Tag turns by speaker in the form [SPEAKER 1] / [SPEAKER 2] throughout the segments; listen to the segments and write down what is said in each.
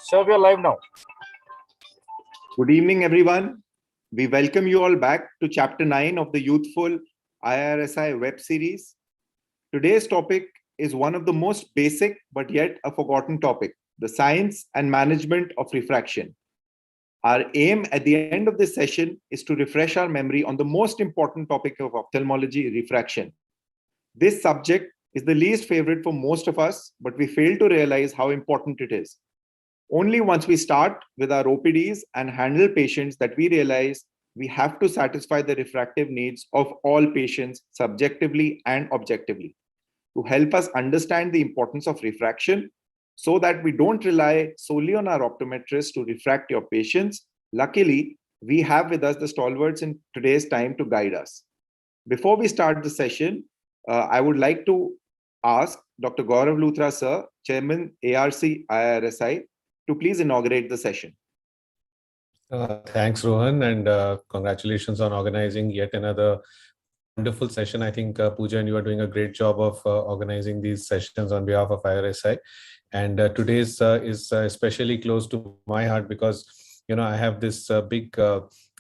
[SPEAKER 1] Sir, we are live now.
[SPEAKER 2] Good evening, everyone. We welcome you all back to Chapter 9 of the Youthful IRSI web series. Today's topic is one of the most basic but yet a forgotten topic, the science and management of refraction. Our aim at the end of this session is to refresh our memory on the most important topic of ophthalmology, refraction. This subject is the least favorite for most of us, but we fail to realize how important it is. Only once we start with our OPDs and handle patients that we realize we have to satisfy the refractive needs of all patients subjectively and objectively. To help us understand the importance of refraction so that we don't rely solely on our optometrists to refract your patients, luckily, we have with us the stalwarts in today's time to guide us. Before we start the session, I would like to ask Dr. Gaurav Luthra, sir, Chairman ARC IRSI, to please inaugurate the session.
[SPEAKER 3] Thanks, Rohan, and congratulations on organizing yet another wonderful session. I think Pooja and you are doing a great job of organizing these sessions on behalf of IRSI. And today's is especially close to my heart because, I have this big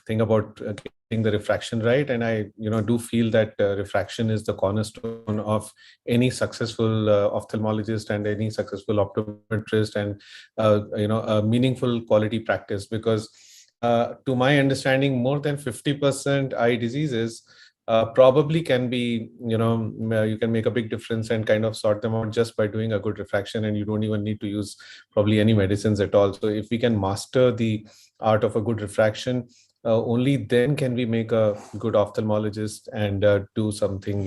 [SPEAKER 3] thing about getting the refraction right. And I, do feel that refraction is the cornerstone of any successful ophthalmologist and any successful optometrist and, a meaningful quality practice because to my understanding, more than 50% eye diseases probably can be, you can make a big difference and kind of sort them out just by doing a good refraction, and you don't even need to use probably any medicines at all. So if we can master the art of a good refraction, only then can we make a good ophthalmologist and do something,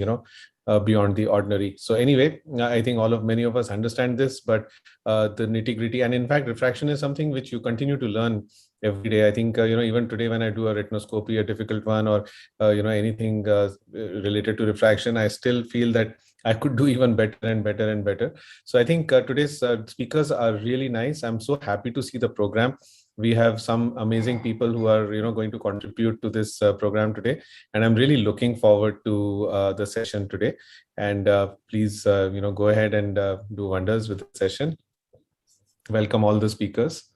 [SPEAKER 3] beyond the ordinary. So anyway, I think many of us understand this, but the nitty-gritty, and in fact, refraction is something which you continue to learn every day. I think, even today when I do a retinoscopy, a difficult one, or, anything related to refraction, I still feel that I could do even better and better and better. So I think today's speakers are really nice. I'm so happy to see the program. We have some amazing people who are, going to contribute to this program today. And I'm really looking forward to the session today. And please, go ahead and do wonders with the session. Welcome all the speakers.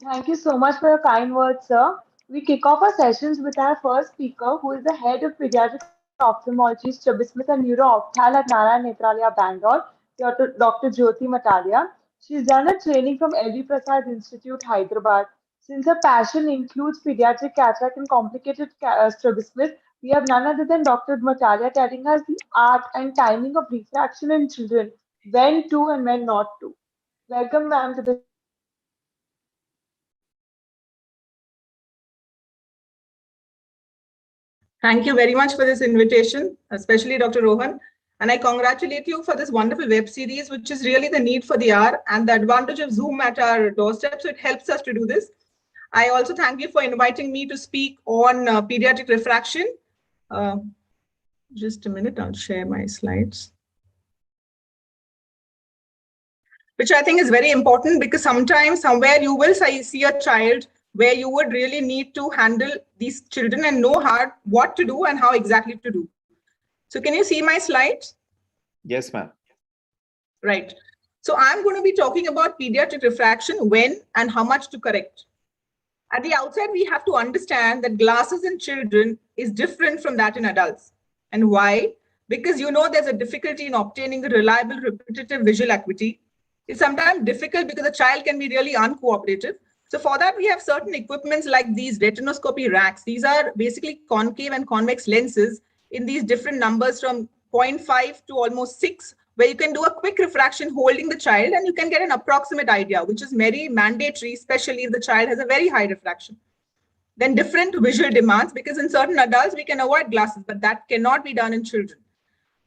[SPEAKER 4] Thank you so much for your kind words, sir. We kick off our sessions with our first speaker, who is the head of pediatric ophthalmology, strabismus and neuro-opthal at Narayana Nethralaya, Bangalore, Dr. Jyoti Matalia. She's done a training from L.V. Prasad Institute, Hyderabad. Since her passion includes pediatric cataract and complicated strabismus, we have none other than Dr. Matalia telling us the art and timing of refraction in children, when to and when not to. Welcome, ma'am, to the
[SPEAKER 5] Thank you very much for this invitation, especially Dr. Rohan. And I congratulate you for this wonderful web series, which is really the need for the hour and the advantage of Zoom at our doorstep. So it helps us to do this. I also thank you for inviting me to speak on pediatric refraction. Just a minute, I'll share my slides. Which I think is very important because sometimes, somewhere you will see a child where you would really need to handle these children and know what to do and how exactly to do. So can you see my slides?
[SPEAKER 2] Yes, ma'am.
[SPEAKER 5] Right. So I'm going to be talking about pediatric refraction, when and how much to correct. At the outset, we have to understand that glasses in children is different from that in adults. And why? Because there's a difficulty in obtaining a reliable repetitive visual acuity. is sometimes difficult because the child can be really uncooperative. So for that, we have certain equipments like these retinoscopy racks. These are basically concave and convex lenses in these different numbers from 0.5 to almost 6, where you can do a quick refraction holding the child and you can get an approximate idea, which is very mandatory, especially if the child has a very high refraction. Then different visual demands, because in certain adults, we can avoid glasses, but that cannot be done in children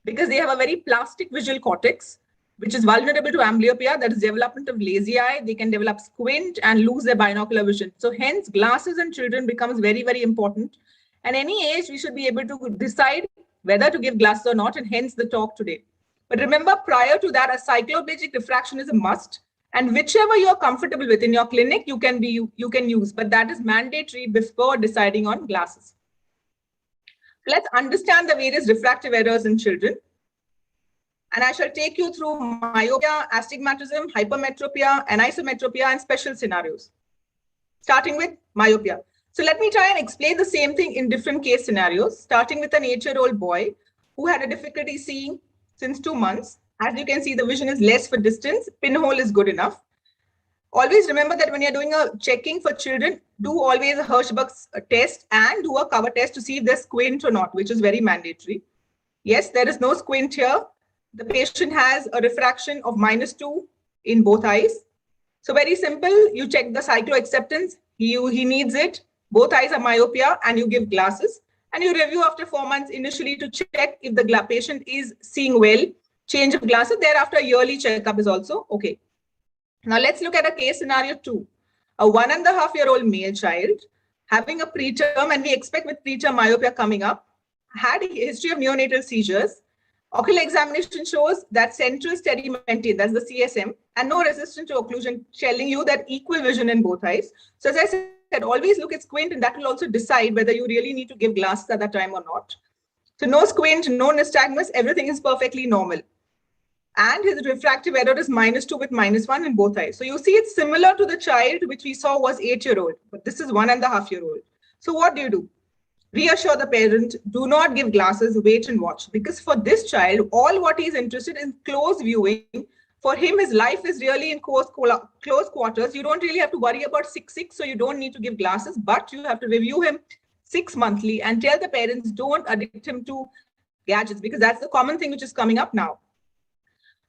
[SPEAKER 5] because they have a very plastic visual cortex, which is vulnerable to amblyopia, that is development of lazy eye. They can develop squint and lose their binocular vision. So hence glasses in children becomes very, very important. And any age, we should be able to decide whether to give glasses or not, and hence the talk today. But remember, prior to that, a cycloplegic refraction is a must. And whichever you're comfortable with in your clinic, you can use, but that is mandatory before deciding on glasses. Let's understand the various refractive errors in children. And I shall take you through myopia, astigmatism, hypermetropia, anisometropia, and special scenarios. Starting with myopia. So let me try and explain the same thing in different case scenarios, starting with an 8-year-old boy who had a difficulty seeing since 2 months. As you can see, the vision is less for distance. Pinhole is good enough. Always remember that when you're doing a checking for children, do always a Hirschberg's test and do a cover test to see if there's squint or not, which is very mandatory. Yes, there is no squint here. The patient has a refraction of -2 in both eyes. So very simple, you check the cyclo-acceptance. He needs it. Both eyes are myopia and you give glasses. And you review after 4 months initially to check if the patient is seeing well. Change of glasses, thereafter a yearly checkup is also okay. Now let's look at a case scenario 2. A 1.5-year-old male child having a preterm, and we expect with preterm myopia coming up, had a history of neonatal seizures. Ocular examination shows that central steady maintained, that's the CSM, and no resistance to occlusion, telling you that equal vision in both eyes. So as I said, always look at squint, and that will also decide whether you really need to give glasses at that time or not. So no squint, no nystagmus, everything is perfectly normal. And his refractive error is -2 with -1 in both eyes. So you see it's similar to the child which we saw was 8-year-old, but this is 1.5-year-old. So what do? Reassure the parent, do not give glasses, wait and watch. Because for this child, all what he is interested in close viewing. For him, his life is really in close quarters. You don't really have to worry about 6/6, so you don't need to give glasses, but you have to review him 6 monthly and tell the parents don't addict him to gadgets, because that's the common thing which is coming up now.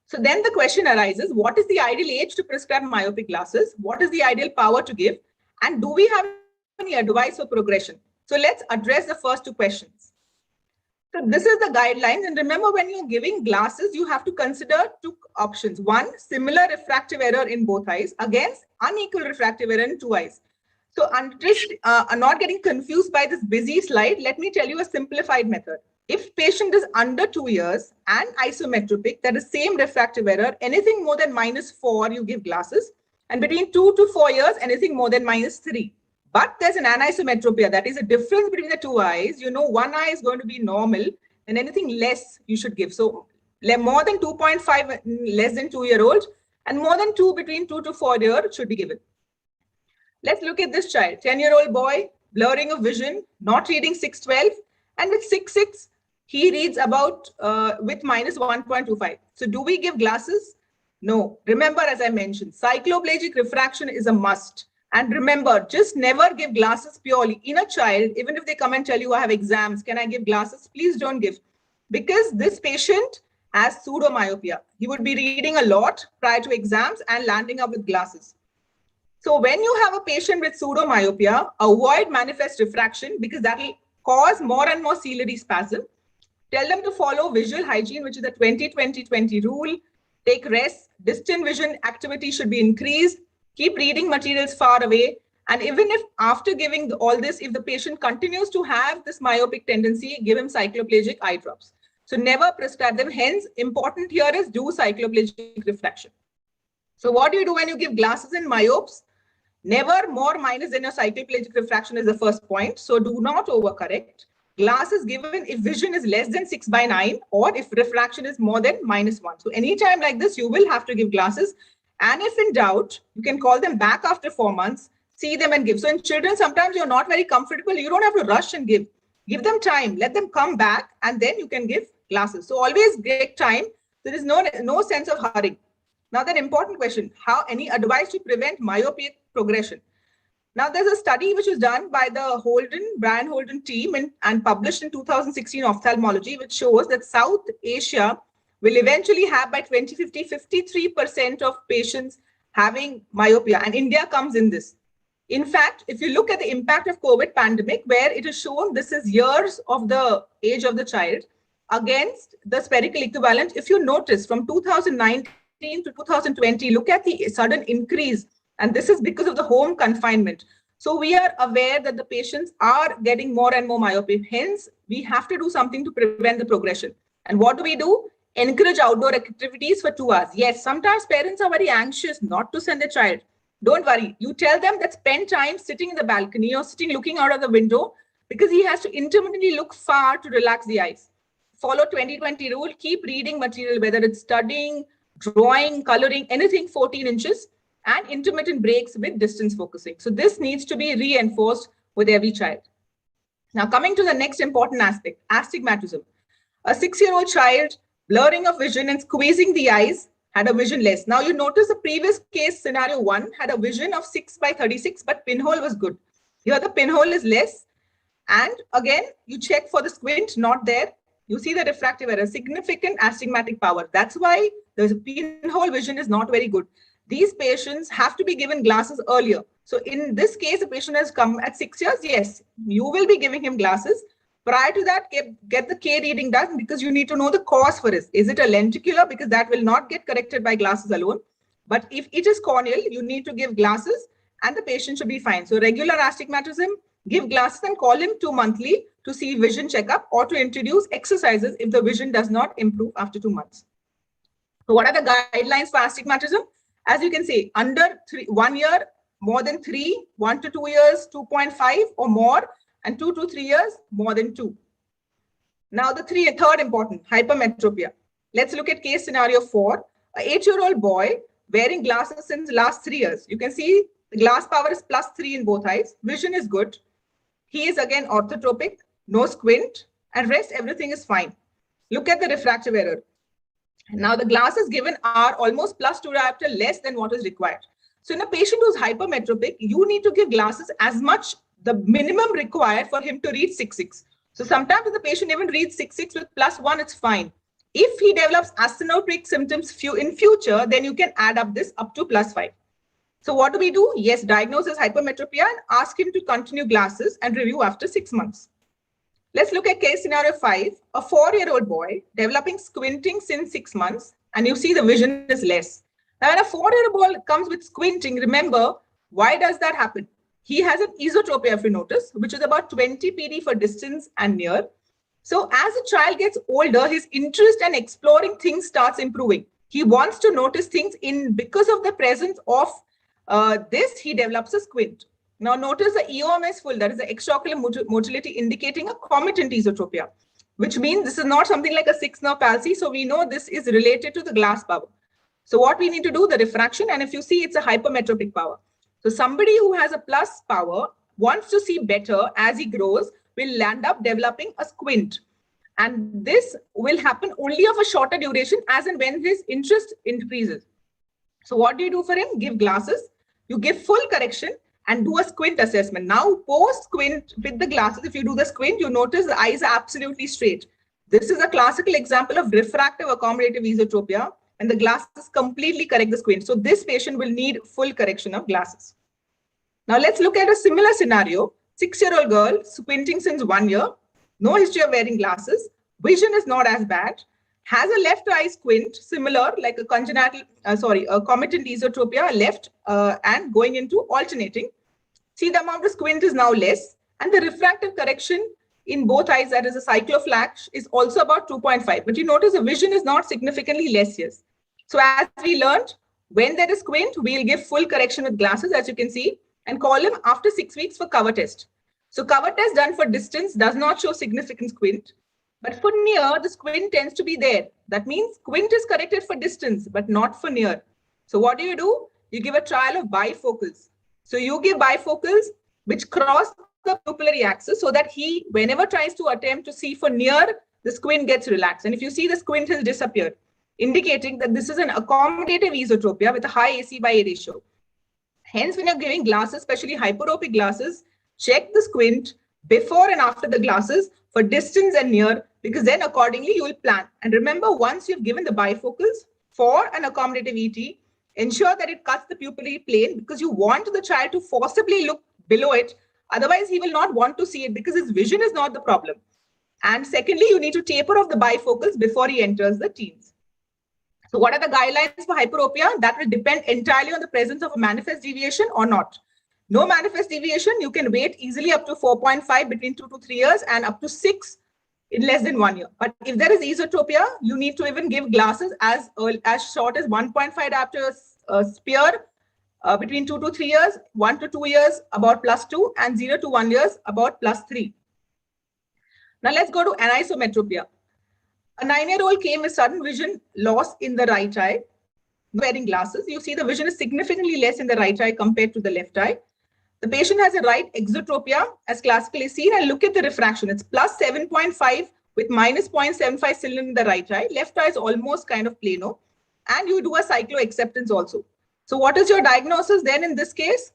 [SPEAKER 5] So then the question arises, what is the ideal age to prescribe myopic glasses? What is the ideal power to give? And do we have any advice for progression? So let's address the first 2 questions. So this is the guidelines. And remember, when you're giving glasses, you have to consider 2 options. 1, similar refractive error in both eyes against unequal refractive error in 2 eyes. So not getting confused by this busy slide, let me tell you a simplified method. If patient is under 2 years and isometropic, that is same refractive error, anything more than -4, you give glasses. And between 2 to 4 years, anything more than -3. But there's an anisometropia, that is a difference between the 2 eyes. You know, 1 eye is going to be normal, and anything less you should give. So more than 2.5, less than 2-year-old, and more than 2 between 2 to 4 years should be given. Let's look at this child, 10-year-old boy, blurring of vision, not reading 6/12, and with 6/6, he reads about with -1.25. So do we give glasses? No. Remember, as I mentioned, cycloplegic refraction is a must. And remember, just never give glasses purely. In a child, even if they come and tell you, I have exams, can I give glasses? Please don't give. Because this patient has pseudomyopia. He would be reading a lot prior to exams and landing up with glasses. So when you have a patient with pseudomyopia, avoid manifest refraction, because that will cause more and more ciliary spasm. Tell them to follow visual hygiene, which is the 20-20-20 rule. Take rest. Distant vision activity should be increased. Keep reading materials far away. And even if after giving all this, if the patient continues to have this myopic tendency, give him cycloplegic eye drops. So never prescribe them. Hence, important here is do cycloplegic refraction. So what do you do when you give glasses in myopes? Never more minus than your cycloplegic refraction is the first point. So do not overcorrect. Glasses given if vision is less than 6/9 or if refraction is more than -1. So anytime like this, you will have to give glasses. And if in doubt, you can call them back after 4 months, see them and give. So in children, sometimes you're not very comfortable. You don't have to rush and give. Give them time. Let them come back and then you can give glasses. So always take time. There is no sense of hurrying. Now, that important question, any advice to prevent myopia progression? Now, there's a study which was done by the Brian Holden team and published in 2016 Ophthalmology, which shows that South Asia will eventually have by 2050, 53% of patients having myopia, and India comes in this. In fact, if you look at the impact of COVID pandemic, where it is shown this is years of the age of the child against the spherical equivalent, if you notice from 2019 to 2020, look at the sudden increase. And this is because of the home confinement. So we are aware that the patients are getting more and more myopic. Hence, we have to do something to prevent the progression. And what do? Encourage outdoor activities for 2 hours. Yes, sometimes parents are very anxious not to send a child. Don't worry. You tell them that spend time sitting in the balcony or sitting looking out of the window, because he has to intermittently look far to relax the eyes. Follow 20-20 rule. Keep reading material, whether it's studying, drawing, coloring, anything 14 inches. And intermittent breaks with distance focusing. So this needs to be reinforced with every child. Now, coming to the next important aspect, astigmatism. A 6-year-old child, blurring of vision and squeezing the eyes, had a vision less. Now, you notice the previous case, scenario 1, had a vision of 6/36, but pinhole was good. Here, the pinhole is less. And again, you check for the squint, not there. You see the refractive error, significant astigmatic power. That's why the pinhole vision is not very good. These patients have to be given glasses earlier. So in this case, a patient has come at 6 years. Yes, you will be giving him glasses. Prior to that, get the K reading done, because you need to know the cause for it. Is it a lenticular? Because that will not get corrected by glasses alone. But if it is corneal, you need to give glasses and the patient should be fine. So regular astigmatism, give glasses and call him 2 monthly to see vision checkup or to introduce exercises if the vision does not improve after 2 months. So what are the guidelines for astigmatism? As you can see, under 1 year, more than 3, 1 to 2 years, 2.5 or more, and 2 to 3 years, more than 2. Now, the third important, hypermetropia. Let's look at case scenario 4. An 8-year-old boy wearing glasses since the last 3 years. You can see the glass power is +3 in both eyes. Vision is good. He is again orthotropic, no squint, and rest everything is fine. Look at the refractive error. Now, the glasses given are almost +2 diopter less than what is required. So in a patient who's hypermetropic, you need to give glasses as much, the minimum required for him to read 6/6. So sometimes if the patient even reads 6/6 with +1, it's fine. If he develops astigmatic symptoms in future, then you can add up this up to +5. So what do? Yes, diagnose as hypermetropia and ask him to continue glasses and review after 6 months. Let's look at case scenario 5, a 4-year-old boy developing squinting since 6 months, and you see the vision is less. Now, when a 4-year-old boy comes with squinting, remember, why does that happen? He has an esotropia, if you notice, which is about 20 PD for distance and near. So as a child gets older, his interest in exploring things starts improving. He wants to notice things because of the presence of this, he develops a squint. Now notice the EOM is full, that is the extraocular motility indicating a comitant esotropia, which means this is not something like a 6-nerve palsy. So we know this is related to the glass power. So what we need to do, the refraction, and if you see it's a hypermetropic power. So somebody who has a plus power wants to see better as he grows will end up developing a squint. And this will happen only of a shorter duration as and when his interest increases. So what do you do for him? Give glasses, you give full correction and do a squint assessment. Now post squint with the glasses, if you do the squint, you notice the eyes are absolutely straight. This is a classical example of refractive accommodative esotropia, and the glasses completely correct the squint. So this patient will need full correction of glasses. Now let's look at a similar scenario. 6-year-old girl squinting since 1 year, no history of wearing glasses, vision is not as bad, has a left eye squint, similar like a congenital, a comitant esotropia left and going into alternating. See, the amount of squint is now less, and the refractive correction in both eyes, that is a cycloflash, is also about 2.5. But you notice the vision is not significantly less here. So as we learned, when there is squint, we'll give full correction with glasses, as you can see, and call him after 6 weeks for cover test. So cover test done for distance does not show significant squint, but for near, the squint tends to be there. That means squint is corrected for distance, but not for near. So what do? You give a trial of bifocals. So you give bifocals which cross the pupillary axis so that he, whenever tries to attempt to see for near, the squint gets relaxed. And if you see the squint has disappeared. indicating that this is an accommodative esotropia with a high AC by A ratio. Hence, when you're giving glasses, especially hyperopic glasses, check the squint before and after the glasses for distance and near, because then accordingly you will plan. And remember, once you've given the bifocals for an accommodative ET, ensure that it cuts the pupillary plane, because you want the child to forcibly look below it. Otherwise, he will not want to see it because his vision is not the problem. And secondly, you need to taper off the bifocals before he enters the teens. So what are the guidelines for hyperopia? That will depend entirely on the presence of a manifest deviation or not. No manifest deviation, you can wait easily up to 4.5 between 2 to 3 years and up to 6 in less than 1 year. But if there is esotropia, you need to even give glasses as short as 1.5 diopter sphere between 2 to 3 years, 1 to 2 years about +2, and 0 to 1 years about +3. Now let's go to anisometropia. A 9-year-old came with sudden vision loss in the right eye, wearing glasses. You see the vision is significantly less in the right eye compared to the left eye. The patient has a right exotropia as classically seen, and look at the refraction. It's +7.5 with -0.75 cylinder in the right eye. Left eye is almost kind of plano, and you do a cycloacceptance also. So what is your diagnosis then in this case?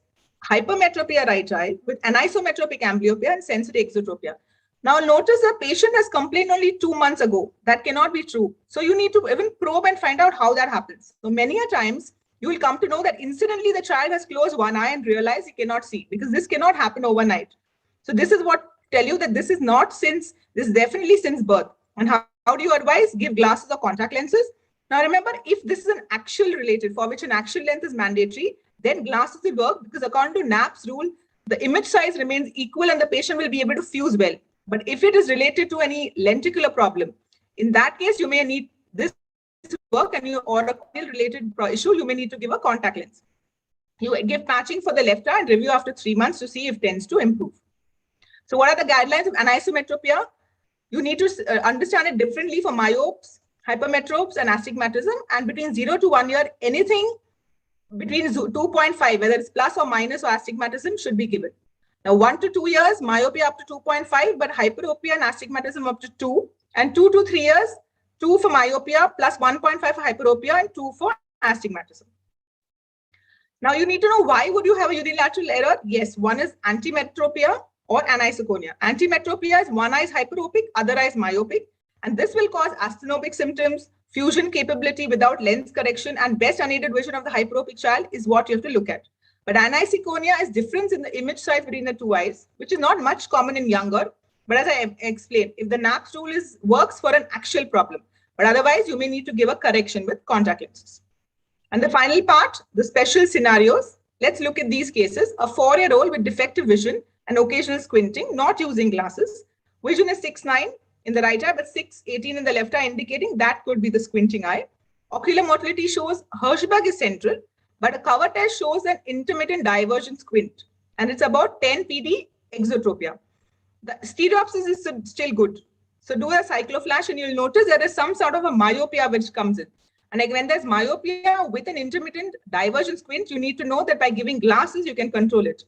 [SPEAKER 5] Hypermetropia right eye with anisometropic amblyopia and sensory exotropia. Now notice the patient has complained only 2 months ago. That cannot be true. So you need to even probe and find out how that happens. So many a times you will come to know that incidentally the child has closed one eye and realized he cannot see, because this cannot happen overnight. So this is what tell you that this is not since, this is definitely since birth. And how do you advise? Give glasses or contact lenses. Now remember, if this is an axial related for which an axial length is mandatory, then glasses will work, because according to Knapp's rule, the image size remains equal and the patient will be able to fuse well. But if it is related to any lenticular problem, in that case, you may need this to work, and you or a corneal related issue, you may need to give a contact lens. You give patching for the left eye and review after 3 months to see if it tends to improve. So what are the guidelines of anisometropia? You need to understand it differently for myopes, hypermetropes, and astigmatism. And between 0 to 1 year, anything between 2.5, whether it's plus or minus or astigmatism, should be given. Now, 1 to 2 years, myopia up to 2.5, but hyperopia and astigmatism up to 2. And 2 to 3 years, 2 for myopia, plus 1.5 for hyperopia, and 2 for astigmatism. Now, you need to know why would you have a unilateral error? Yes, one is antimetropia or anisoconia. Antimetropia is one eye is hyperopic, other eye is myopic. And this will cause asthenopic symptoms, fusion capability without lens correction, and best unaided vision of the hyperopic child is what you have to look at. But anisoconia is difference in the image size between the two eyes, which is not much common in younger. But as I explained, if the Knapp's rule works for an axial problem, but otherwise you may need to give a correction with contact lenses. And the final part, the special scenarios. Let's look at these cases. A 4-year-old with defective vision and occasional squinting, not using glasses. Vision is 6.9 in the right eye, but 6.18 in the left eye, indicating that could be the squinting eye. Ocular motility shows Hirschberg is central, but a cover test shows an intermittent divergent squint, and it's about 10 PD exotropia. The stereopsis is still good. So do a cycloflash and you'll notice there is some sort of a myopia which comes in. And like when there's myopia with an intermittent divergent squint, you need to know that by giving glasses, you can control it.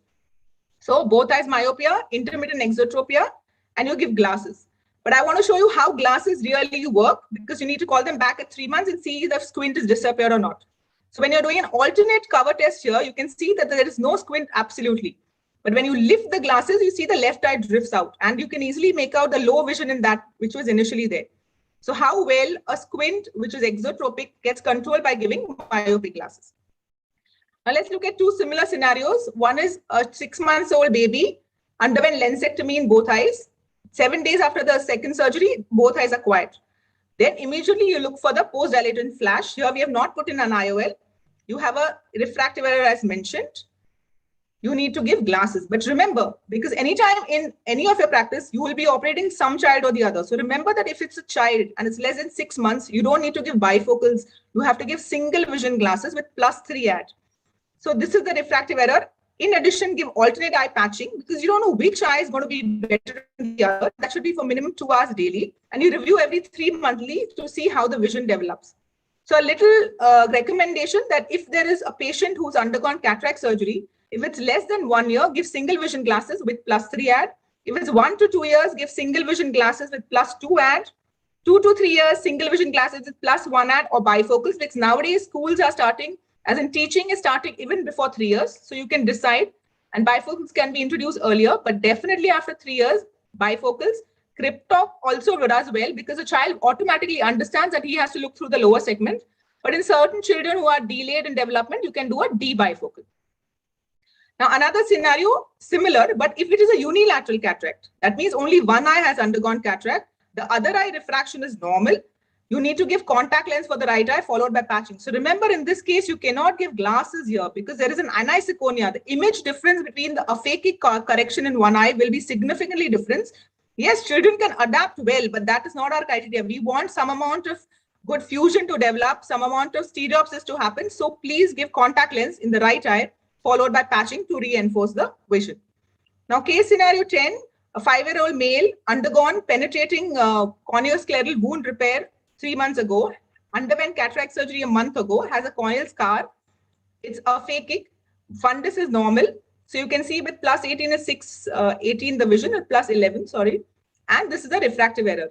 [SPEAKER 5] So both eyes myopia, intermittent exotropia, and you give glasses. But I want to show you how glasses really work, because you need to call them back at 3 months and see if the squint is disappeared or not. So when you're doing an alternate cover test here, you can see that there is no squint absolutely. But when you lift the glasses, you see the left eye drifts out, and you can easily make out the low vision in that which was initially there. So how well a squint, which is exotropic, gets controlled by giving myopic glasses. Now let's look at two similar scenarios. One is a 6-month-old baby underwent lensectomy in both eyes. 7 days after the second surgery, both eyes are quiet. Then immediately you look for the post-dilatant flash. Here we have not put in an IOL. You have a refractive error as mentioned. You need to give glasses. But remember, because anytime in any of your practice, you will be operating some child or the other. So remember that if it's a child and it's less than 6 months, you don't need to give bifocals. You have to give single vision glasses with +3 add. So this is the refractive error. In addition, give alternate eye patching, because you don't know which eye is going to be better than the other. That should be for minimum 2 hours daily. And you review every 3 monthly to see how the vision develops. So a little recommendation that if there is a patient who's undergone cataract surgery, if it's less than 1 year, give single vision glasses with +3 add. If it's 1 to 2 years, give single vision glasses with +2 add. 2 to 3 years, single vision glasses with plus one ad or bifocals, because nowadays schools are starting, as in teaching is starting even before 3 years. So you can decide, and bifocals can be introduced earlier, but definitely after 3 years, bifocals. Crypto also does well because the child automatically understands that he has to look through the lower segment. But in certain children who are delayed in development, you can do a D-bifocal. Now, another scenario, similar, but if it is a unilateral cataract, that means only one eye has undergone cataract, the other eye refraction is normal, you need to give contact lens for the right eye followed by patching. So remember, in this case, you cannot give glasses here because there is an anisoconia. The image difference between the aphakic correction in one eye will be significantly different. Yes, children can adapt well, but that is not our criteria. We want some amount of good fusion to develop, some amount of stereopsis to happen. So please give contact lens in the right eye, followed by patching to reinforce the vision. Now, case scenario 10, a 5-year-old male undergone penetrating corneoscleral wound repair 3 months ago, underwent cataract surgery a month ago, has a corneal scar. It's aphakic. Fundus is normal. So you can see with plus 18 is 18 the vision, and plus 11, sorry. And this is a refractive error.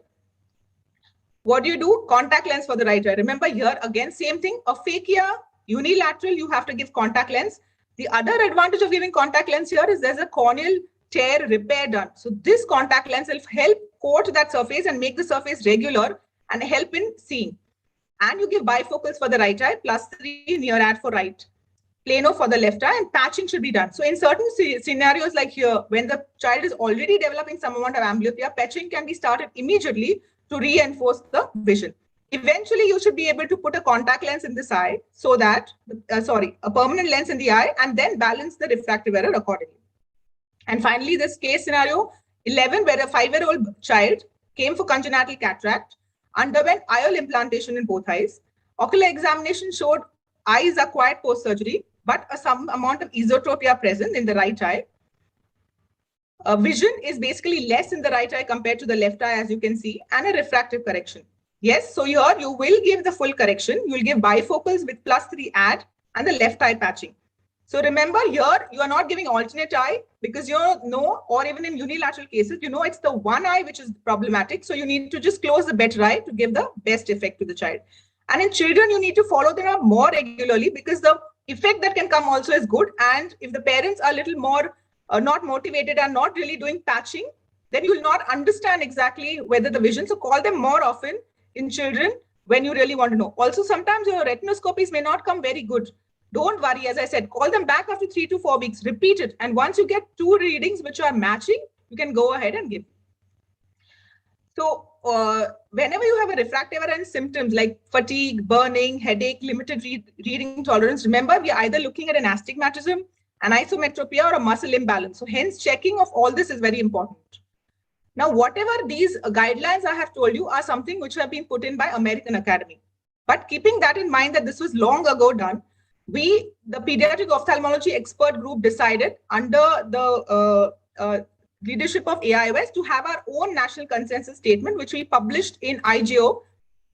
[SPEAKER 5] What do you do? Contact lens for the right eye. Remember here, again, same thing. Aphakia, unilateral, you have to give contact lens. The other advantage of giving contact lens here is there's a corneal tear repair done. So this contact lens will help coat that surface and make the surface regular and help in seeing. And you give bifocals for the right eye, plus 3 near ad for right, plano for the left eye, and patching should be done. So in certain scenarios like here, when the child is already developing some amount of amblyopia, patching can be started immediately to reinforce the vision. Eventually, you should be able to put a contact lens in this eye so that, a permanent lens in the eye, and then balance the refractive error accordingly. And finally, this case scenario 11, where a 5-year-old child came for congenital cataract, underwent IOL implantation in both eyes. Ocular examination showed eyes are quiet post-surgery, but some amount of esotropia present in the right eye. Vision is basically less in the right eye compared to the left eye, as you can see, and a refractive correction. Yes, so here you will give the full correction. You will give bifocals with plus 3 ad and the left eye patching. So remember here, you are not giving alternate eye because you know, or even in unilateral cases, you know it's the one eye which is problematic. So you need to just close the better eye to give the best effect to the child. And in children, you need to follow them up more regularly because the effect that can come also is good. And if the parents are a little more not motivated and not really doing patching, then you will not understand exactly whether the vision. So call them more often in children when you really want to know. Also, sometimes your retinoscopies may not come very good. Don't worry, as I said, call them back after 3 to 4 weeks, repeat it. And once you get 2 readings which are matching, you can go ahead and give. So whenever you have a refractive error and symptoms like fatigue, burning, headache, limited reading tolerance, remember we are either looking at an astigmatism, an isometropia, or a muscle imbalance. So hence checking of all this is very important. Now, whatever these guidelines I have told you are something which have been put in by American Academy. But keeping that in mind that this was long ago done, we, the pediatric ophthalmology expert group, decided under the leadership of AIOS to have our own national consensus statement, which we published in IGO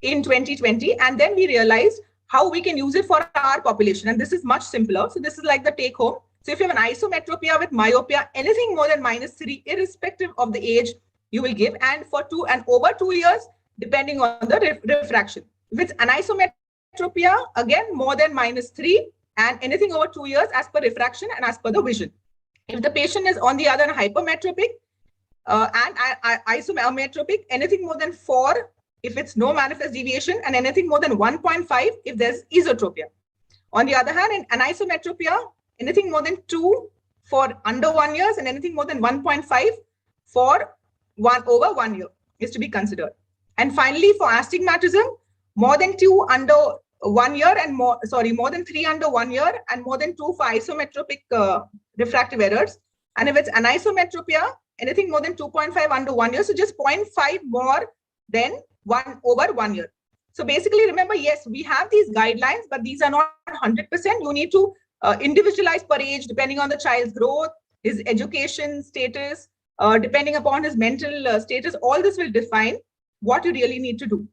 [SPEAKER 5] in 2020. And then we realized how we can use it for our population. And this is much simpler. So this is like the take home. So if you have an isometropia with myopia, anything more than -3, irrespective of the age, you will give. And for over 2 years, depending on the refraction. If it's anisometropia, again, more than -3, and anything over 2 years as per refraction and as per the vision. If the patient is on the other hand hypermetropic and isometropic, anything more than 4 if it's no manifest deviation, and anything more than 1.5 if there's esotropia. On the other hand, in anisometropia, anything more than 2 for under 1 year and anything more than 1.5 for over 1 year is to be considered. And finally, for astigmatism, more than 2 under 1 year and more than 3 under 1 year and more than 2 for isometropic refractive errors. And if it's anisometropia, anything more than 2.5 under 1 year, so just 0.5 more than 1 over 1 year. So basically, remember, yes, we have these guidelines, but these are not 100%. You need to individualize per age, depending on the child's growth, his education status, depending upon his mental status. All this will define what you really need to do.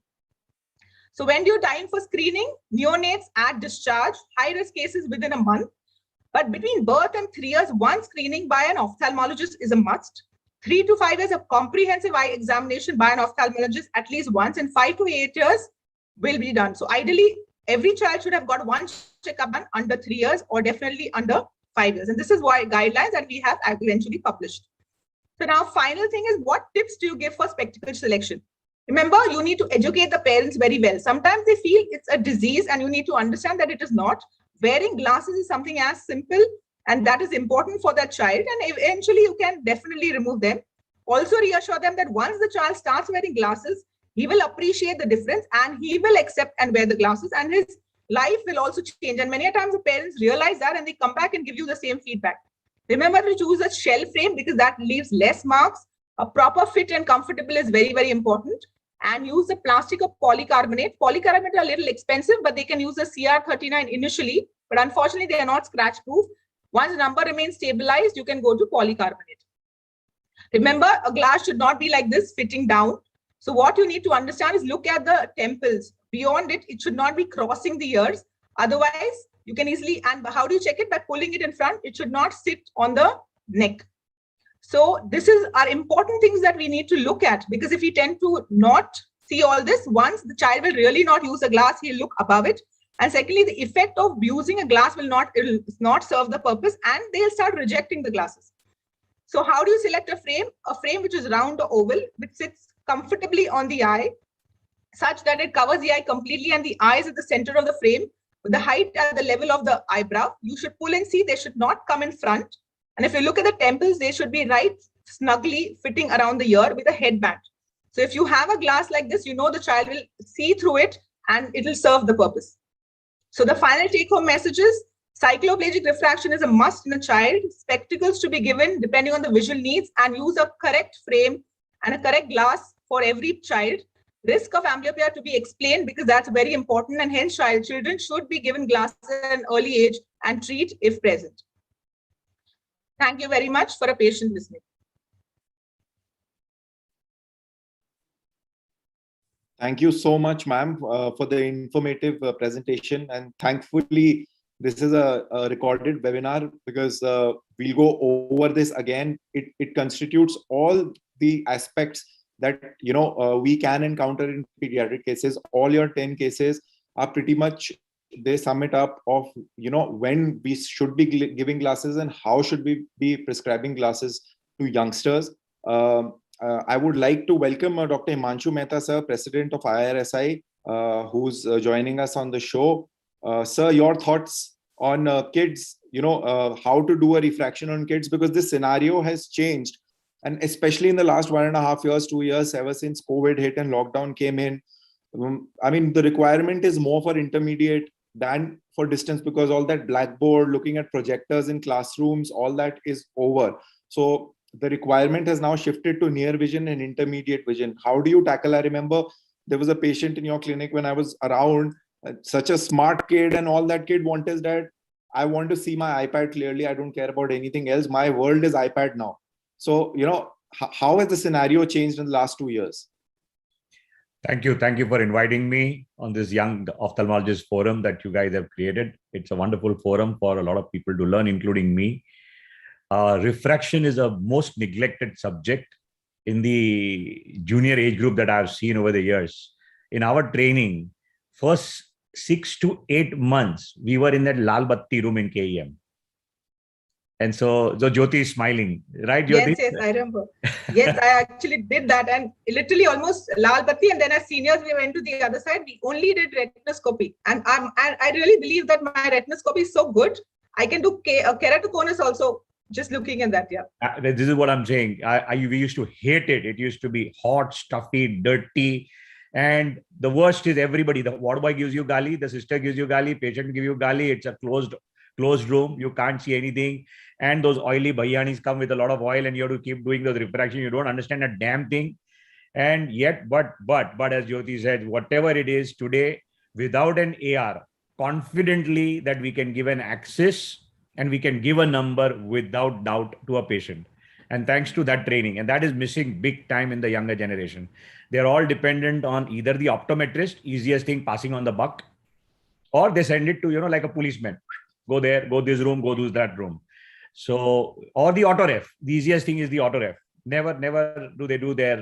[SPEAKER 5] So when do you time for screening? Neonates at discharge, high-risk cases within a month. But between birth and 3 years, one screening by an ophthalmologist is a must. 3 to 5 years of comprehensive eye examination by an ophthalmologist at least once, and 5 to 8 years will be done. So ideally, every child should have got one checkup done under 3 years or definitely under 5 years. And this is why guidelines that we have eventually published. So now final thing is, what tips do you give for spectacle selection? Remember, you need to educate the parents very well. Sometimes they feel it's a disease and you need to understand that it is not. Wearing glasses is something as simple, and that is important for that child, and eventually you can definitely remove them. Also reassure them that once the child starts wearing glasses, he will appreciate the difference and he will accept and wear the glasses, and his life will also change. And many times the parents realize that and they come back and give you the same feedback. Remember to choose a shell frame because that leaves less marks. A proper fit and comfortable is very, very important. And use the plastic or polycarbonate. Polycarbonate are a little expensive, but they can use the CR39 initially. But unfortunately, they are not scratch proof. Once the number remains stabilized, you can go to polycarbonate. Remember, a glass should not be like this, fitting down. So what you need to understand is look at the temples. Beyond it, it should not be crossing the ears. Otherwise, you can easily, and how do you check it? By pulling it in front. It should not sit on the neck. So this is our important things that we need to look at, because if we tend to not see all this, once the child will really not use a glass, he'll look above it. And secondly, the effect of using a glass will not serve the purpose, and they'll start rejecting the glasses. So how do you select a frame? A frame which is round or oval, which sits comfortably on the eye, such that it covers the eye completely and the eye is at the center of the frame, with the height at the level of the eyebrow. You should pull and see, they should not come in front. And if you look at the temples, they should be right snugly fitting around the ear with a headband. So if you have a glass like this, you know the child will see through it and it will serve the purpose. So the final take-home message is, cycloplegic refraction is a must in a child. Spectacles to be given depending on the visual needs, and use a correct frame and a correct glass for every child. Risk of amblyopia to be explained because that's very important, and hence children should be given glasses at an early age and treat if present. Thank you very much for a patient listening.
[SPEAKER 2] Thank you so much, ma'am, for the informative presentation. And thankfully, this is a recorded webinar because we'll go over this again. It constitutes all the aspects that we can encounter in pediatric cases. All your 10 cases are pretty much, they sum it up of when we should be giving glasses and how should we be prescribing glasses to youngsters. I would like to welcome Dr. Himanshu Mehta, sir, President of IRSI, who's joining us on the show. Sir, your thoughts on kids, how to do a refraction on kids, because this scenario has changed. And especially in the last 1.5 years, 2 years, ever since COVID hit and lockdown came in, I mean, the requirement is more for intermediate than for distance, because all that blackboard, looking at projectors in classrooms, all that is over. So the requirement has now shifted to near vision and intermediate vision. How do you tackle? I remember there was a patient in your clinic when I was around, such a smart kid, and all that kid wanted that, I want to see my iPad clearly. I don't care about anything else. My world is iPad now. So, how has the scenario changed in the last 2 years?
[SPEAKER 1] Thank you. Thank you for inviting me on this young ophthalmologist forum that you guys have created. It's a wonderful forum for a lot of people to learn, including me. Refraction is a most neglected subject in the junior age group that I've seen over the years. In our training, first 6 to 8 months, we were in that Lal Batti room in KEM. And so Jyoti is smiling, right, Jyoti?
[SPEAKER 5] Yes, I remember. Yes, I actually did that, and literally almost Lal Batti, and then as seniors, we went to the other side. We only did retinoscopy. And I really believe that my retinoscopy is so good. I can do keratoconus also, just looking at that, yeah.
[SPEAKER 1] This is what I'm saying. We used to hate it. It used to be hot, stuffy, dirty. And the worst is everybody. The ward boy gives you gali, the sister gives you gali, patient gives you gali. It's a closed room. You can't see anything. And those oily bhayanis come with a lot of oil, and you have to keep doing those refraction. You don't understand a damn thing. And yet, but as Jyoti said, whatever it is today, without an AR, confidently that we can give an access and we can give a number without doubt to a patient. And thanks to that training, and that is missing big time in the younger generation. They're all dependent on either the optometrist, easiest thing, passing on the buck, or they send it to, like a policeman. Go there, go this room, go to that room. So, or the auto ref. The easiest thing is the auto ref. Never do they do their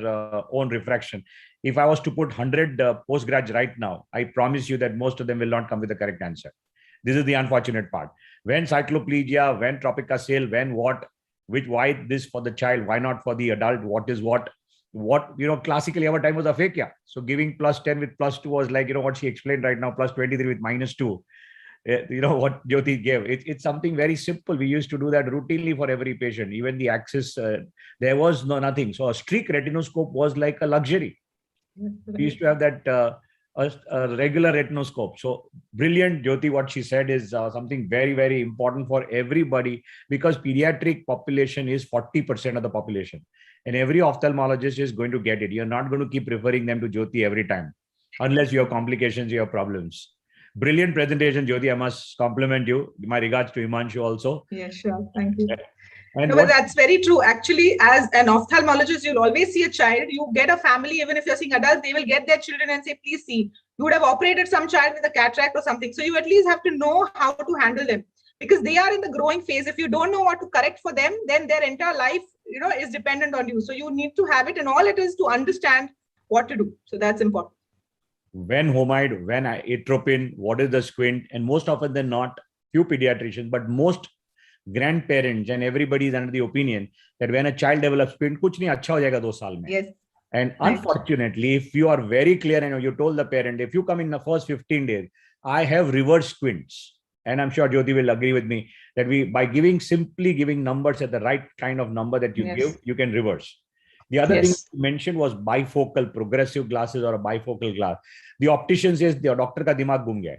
[SPEAKER 1] own refraction. If I was to put 100 postgrads right now, I promise you that most of them will not come with the correct answer. This is the unfortunate part. When cycloplegia, when tropicocele, when what, why this for the child, why not for the adult, what is what, classically our time was aphakia. So giving +10 with +2 was like, what she explained right now, +23 with -2. What Jyoti gave. It's something very simple. We used to do that routinely for every patient. Even the axis, there was nothing. So a streak retinoscope was like a luxury. We used to have that a regular retinoscope. So brilliant, Jyoti. What she said is something very, very important for everybody, because pediatric population is 40% of the population, and every ophthalmologist is going to get it. You're not going to keep referring them to Jyoti every time, unless you have complications, you have problems. Brilliant presentation, Jyoti. I must compliment you. My regards to Himanshu also.
[SPEAKER 5] Yeah, sure. Thank you.
[SPEAKER 1] And
[SPEAKER 5] no, but that's very true. Actually, as an ophthalmologist, you'll always see a child. You get a family, even if you're seeing adults, they will get their children and say, please see. You would have operated some child with a cataract or something. So you at least have to know how to handle them, because they are in the growing phase. If you don't know what to correct for them, then their entire life, is dependent on you. So you need to have it, and all it is to understand what to do. So that's important.
[SPEAKER 1] When homide, when atropine, what is the squint, and most often than not, few pediatricians, but most grandparents and everybody is under the opinion that when a child develops squint, kuch nahi, acha ho jayega 2 saal mein.
[SPEAKER 5] Yes.
[SPEAKER 1] And unfortunately, if you are very clear and you told the parent, if you come in the first 15 days, I have reverse squints. And I'm sure Jyoti will agree with me that by simply giving numbers at the right kind of number that you give, you can reverse. The other thing you mentioned was bifocal progressive glasses or a bifocal glass. The optician says the doctor ka dimag gum gaya.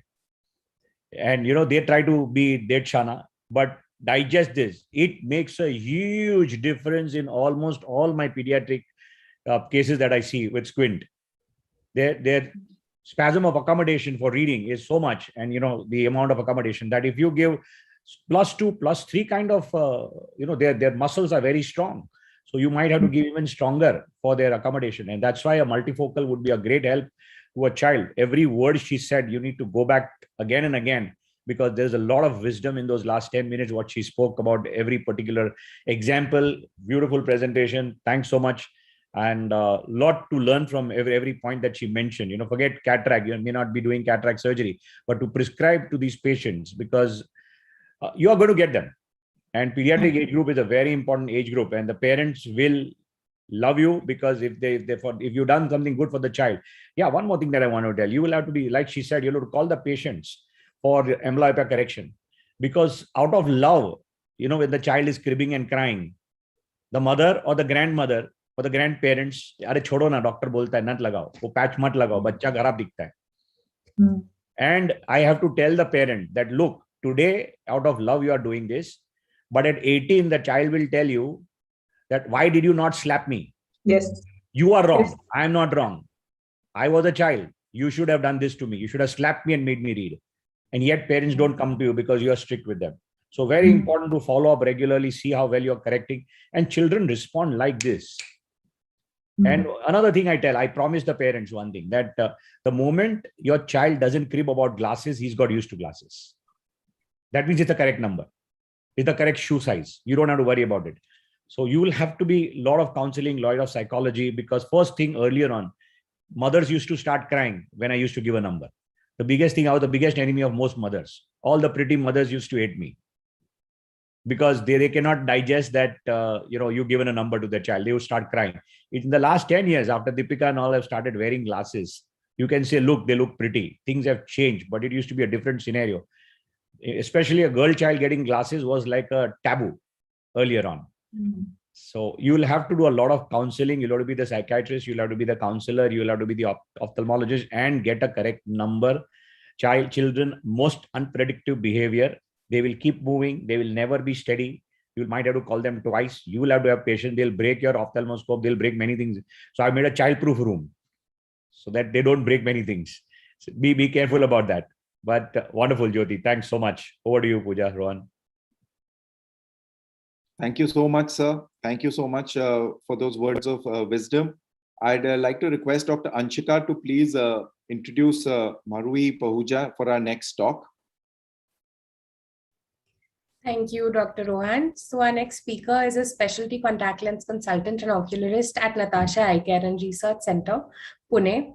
[SPEAKER 1] And they try to be Detshana, but digest this. It makes a huge difference in almost all my pediatric cases that I see with squint. Their spasm of accommodation for reading is so much, and the amount of accommodation, that if you give +2, +3 kind of, their muscles are very strong. So you might have to give even stronger for their accommodation. And that's why a multifocal would be a great help to a child. Every word she said, you need to go back again and again, because there's a lot of wisdom in those last 10 minutes, what she spoke about every particular example. Beautiful presentation. Thanks so much. And a lot to learn from every point that she mentioned. Forget cataract. You may not be doing cataract surgery, but to prescribe to these patients, because you are going to get them. And pediatric age group is a very important age group, and the parents will love you, because if you've done something good for the child. Yeah, one more thing that I want to tell you, will have to be, like she said, you'll have to call the patients for amblyopia correction, because out of love, when the child is cribbing and crying, the mother or the grandmother or the grandparents, "Arey chodo na, doctor bolta hai, nat lagao, wo patch mat lagao, bachcha kharab dikhta hai." And I have to tell the parent that, look, today out of love you are doing this, but at 18 the child will tell you that, why did you not slap me?
[SPEAKER 5] Yes.
[SPEAKER 1] You are wrong.
[SPEAKER 5] Yes.
[SPEAKER 1] I am not wrong. I was a child. You should have done this to me. You should have slapped me and made me read. And yet parents don't come to you because you are strict with them. So very important to follow up regularly, see how well you're correcting. And children respond like this. And another thing I promise the parents one thing, that the moment your child doesn't crib about glasses, he's got used to glasses. That means it's the correct number. It's the correct shoe size. You don't have to worry about it. So you will have to be a lot of counseling, a lot of psychology, because first thing earlier on, mothers used to start crying when I used to give a number. The biggest thing, I was the biggest enemy of most mothers. All the pretty mothers used to hate me, because they cannot digest that, you've given a number to their child. They would start crying. In the last 10 years, after Deepika and all have started wearing glasses, you can say, look, they look pretty. Things have changed, but it used to be a different scenario. Especially a girl child getting glasses was like a taboo earlier on. So you will have to do a lot of counseling. You'll have to be the psychiatrist. You'll have to be the counselor. You'll have to be the ophthalmologist and get a correct number. Children, most unpredictable behavior. They will keep moving. They will never be steady. You might have to call them twice. You will have to have patience. They'll break your ophthalmoscope. They'll break many things. So I made a child-proof room so that they don't break many things. So be careful about that. But wonderful, Jyoti. Thanks so much. Over to you, Pooja, Rohan.
[SPEAKER 2] Thank you so much, sir. Thank you so much for those words of wisdom. I'd like to request Dr. Anshika to please introduce Marui Pahuja for our next talk.
[SPEAKER 6] Thank you, Dr. Rohan. So our next speaker is a specialty contact lens consultant and ocularist at Natasha Eye Care and Research Center, Pune.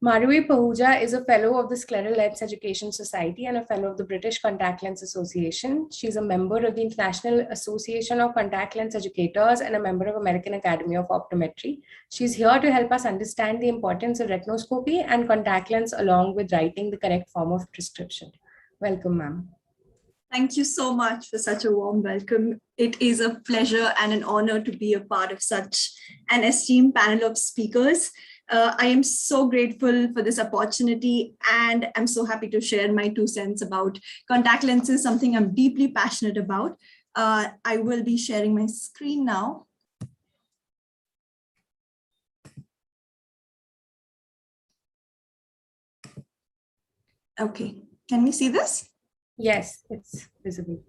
[SPEAKER 6] Madhuri Pahuja is a fellow of the Scleral Lens Education Society and a fellow of the British Contact Lens Association. She's a member of the International Association of Contact Lens Educators and a member of American Academy of Optometry. She's here to help us understand the importance of retinoscopy and contact lens along with writing the correct form of prescription. Welcome, ma'am.
[SPEAKER 7] Thank you so much for such a warm welcome. It is a pleasure and an honor to be a part of such an esteemed panel of speakers. I am so grateful for this opportunity, and I'm so happy to share my 2 cents about contact lenses, something I'm deeply passionate about. I will be sharing my screen now. Okay, can we see this?
[SPEAKER 6] Yes, it's visible.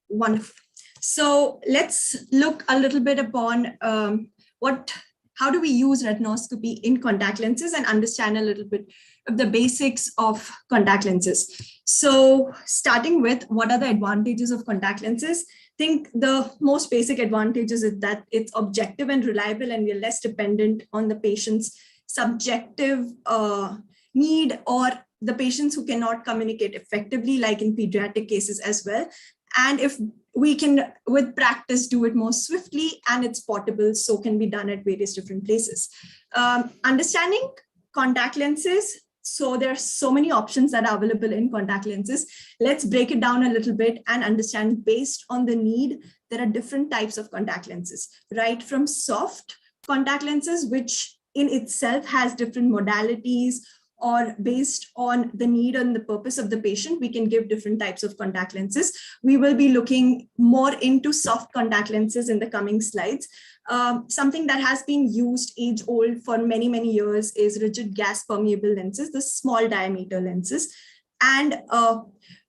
[SPEAKER 7] Wonderful. So let's look a little bit upon how do we use retinoscopy in contact lenses and understand a little bit of the basics of contact lenses. So starting with what are the advantages of contact lenses? I think the most basic advantages is that it's objective and reliable, and we're less dependent on the patient's subjective need or the patients who cannot communicate effectively, like in pediatric cases as well. And if we can, with practice, do it more swiftly and it's portable, so can be done at various different places. Understanding contact lenses. So there are so many options that are available in contact lenses. Let's break it down a little bit and understand based on the need, there are different types of contact lenses, right? From soft contact lenses, which in itself has different modalities, or based on the need and the purpose of the patient, we can give different types of contact lenses. We will be looking more into soft contact lenses in the coming slides. Something that has been used age old for many, many years is rigid gas permeable lenses, the small diameter lenses. And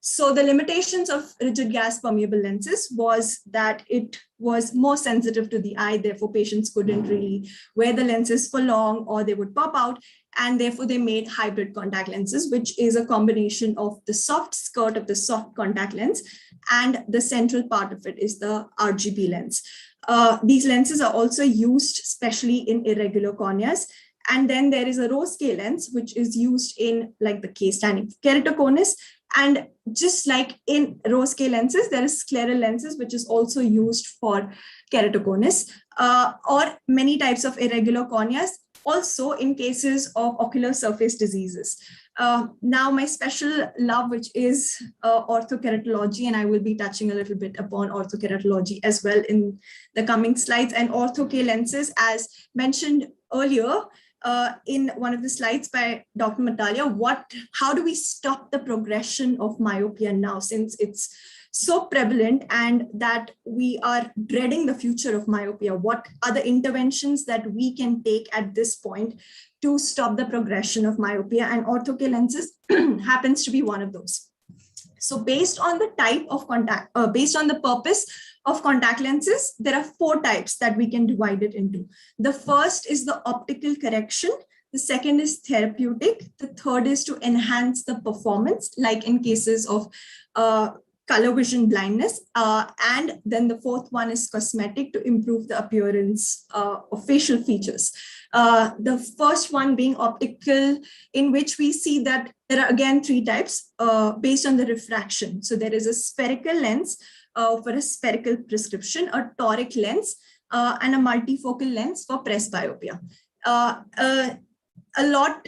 [SPEAKER 7] so the limitations of rigid gas permeable lenses was that it was more sensitive to the eye, therefore patients couldn't really wear the lenses for long or they would pop out. And therefore they made hybrid contact lenses, which is a combination of the soft skirt of the soft contact lens and the central part of it is the RGB lens. These lenses are also used especially in irregular corneas. And then there is a rose K lens, which is used in like the K standing for keratoconus. And just like in rose K lenses, there is scleral lenses, which is also used for keratoconus, or many types of irregular corneas, also in cases of ocular surface diseases. Now my special love, which is orthokeratology, and I will be touching a little bit upon orthokeratology as well in the coming slides. And ortho K lenses, as mentioned earlier, in one of the slides by Dr. Matalia, how do we stop the progression of myopia now, since it's so prevalent and that we are dreading the future of myopia? What are the interventions that we can take at this point to stop the progression of myopia? And ortho K lenses happens to be one of those. So based on the type of contact, based on the purpose of contact lenses, there are 4 types that we can divide it into. The first is the optical correction. The second is therapeutic. The third is to enhance the performance, like in cases of color vision blindness. And then the fourth one is cosmetic, to improve the appearance of facial features. The first one being optical, in which we see that there are again 3 types based on the refraction. So there is a spherical lens for a spherical prescription, a toric lens, and a multifocal lens for presbyopia. A lot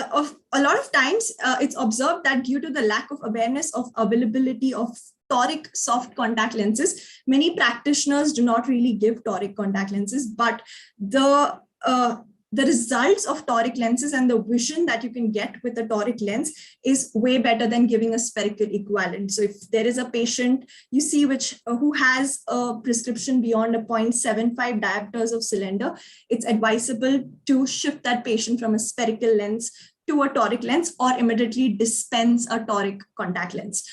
[SPEAKER 7] of times it's observed that due to the lack of awareness of availability of toric soft contact lenses, many practitioners do not really give toric contact lenses, but the results of toric lenses and the vision that you can get with a toric lens is way better than giving a spherical equivalent. So if there is a patient you see who has a prescription beyond a 0.75 diopters of cylinder, it's advisable to shift that patient from a spherical lens to a toric lens, or immediately dispense a toric contact lens.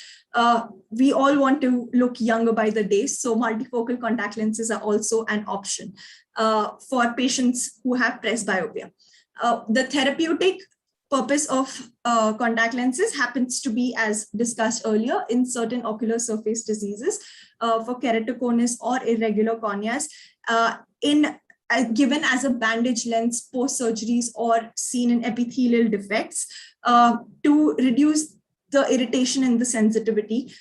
[SPEAKER 7] We all want to look younger by the day, so multifocal contact lenses are also an option for patients who have presbyopia. The therapeutic purpose of contact lenses happens to be, as discussed earlier, in certain ocular surface diseases for keratoconus or irregular corneas, given as a bandage lens post surgeries or seen in epithelial defects to reduce the irritation and the sensitivity.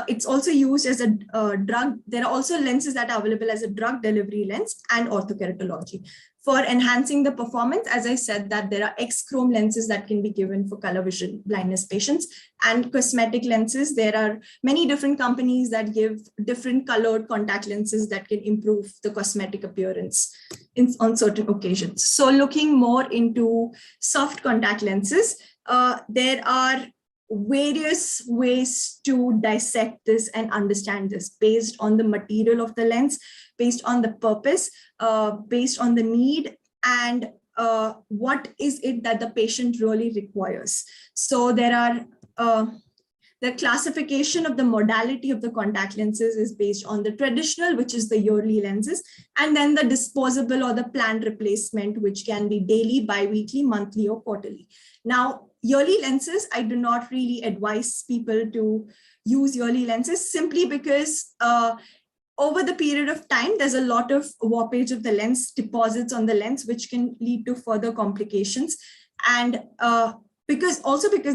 [SPEAKER 7] It's also used as a drug. There are also lenses that are available as a drug delivery lens and orthokeratology. For enhancing the performance, as I said, that there are X-chrome lenses that can be given for color vision blindness patients, and cosmetic lenses. There are many different companies that give different colored contact lenses that can improve the cosmetic appearance on certain occasions. So looking more into soft contact lenses, there are various ways to dissect this and understand this based on the material of the lens, based on the purpose, based on the need, and what is it that the patient really requires. So there are the classification of the modality of the contact lenses is based on the traditional, which is the yearly lenses, and then the disposable or the planned replacement, which can be daily, bi-weekly, monthly, or quarterly. Now, yearly lenses, I do not really advise people to use yearly lenses simply because over the period of time, there's a lot of warpage of the lens, deposits on the lens, which can lead to further complications. And because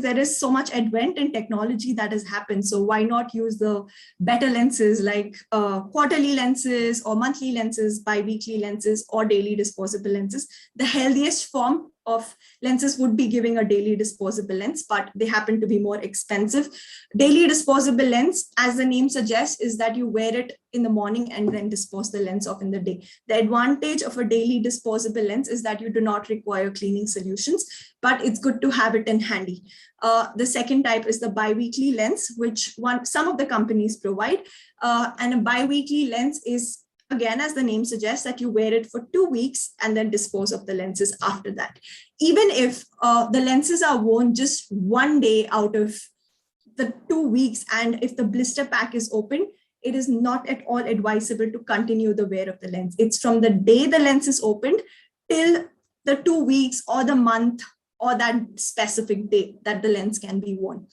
[SPEAKER 7] there is so much advent in technology that has happened. So why not use the better lenses like quarterly lenses or monthly lenses, bi-weekly lenses, or daily disposable lenses? The healthiest form of lenses would be giving a daily disposable lens, but they happen to be more expensive. Daily disposable lens, as the name suggests, is that you wear it in the morning and then dispose the lens off in the day. The advantage of a daily disposable lens is that you do not require cleaning solutions, but it's good to have it in handy. The second type is the bi-weekly lens, which some of the companies provide. And a bi-weekly lens is, again, as the name suggests, that you wear it for 2 weeks and then dispose of the lenses after that. Even if the lenses are worn just 1 day out of the 2 weeks, and if the blister pack is open, it is not at all advisable to continue the wear of the lens. It's from the day the lens is opened till the 2 weeks or the month or that specific day that the lens can be worn.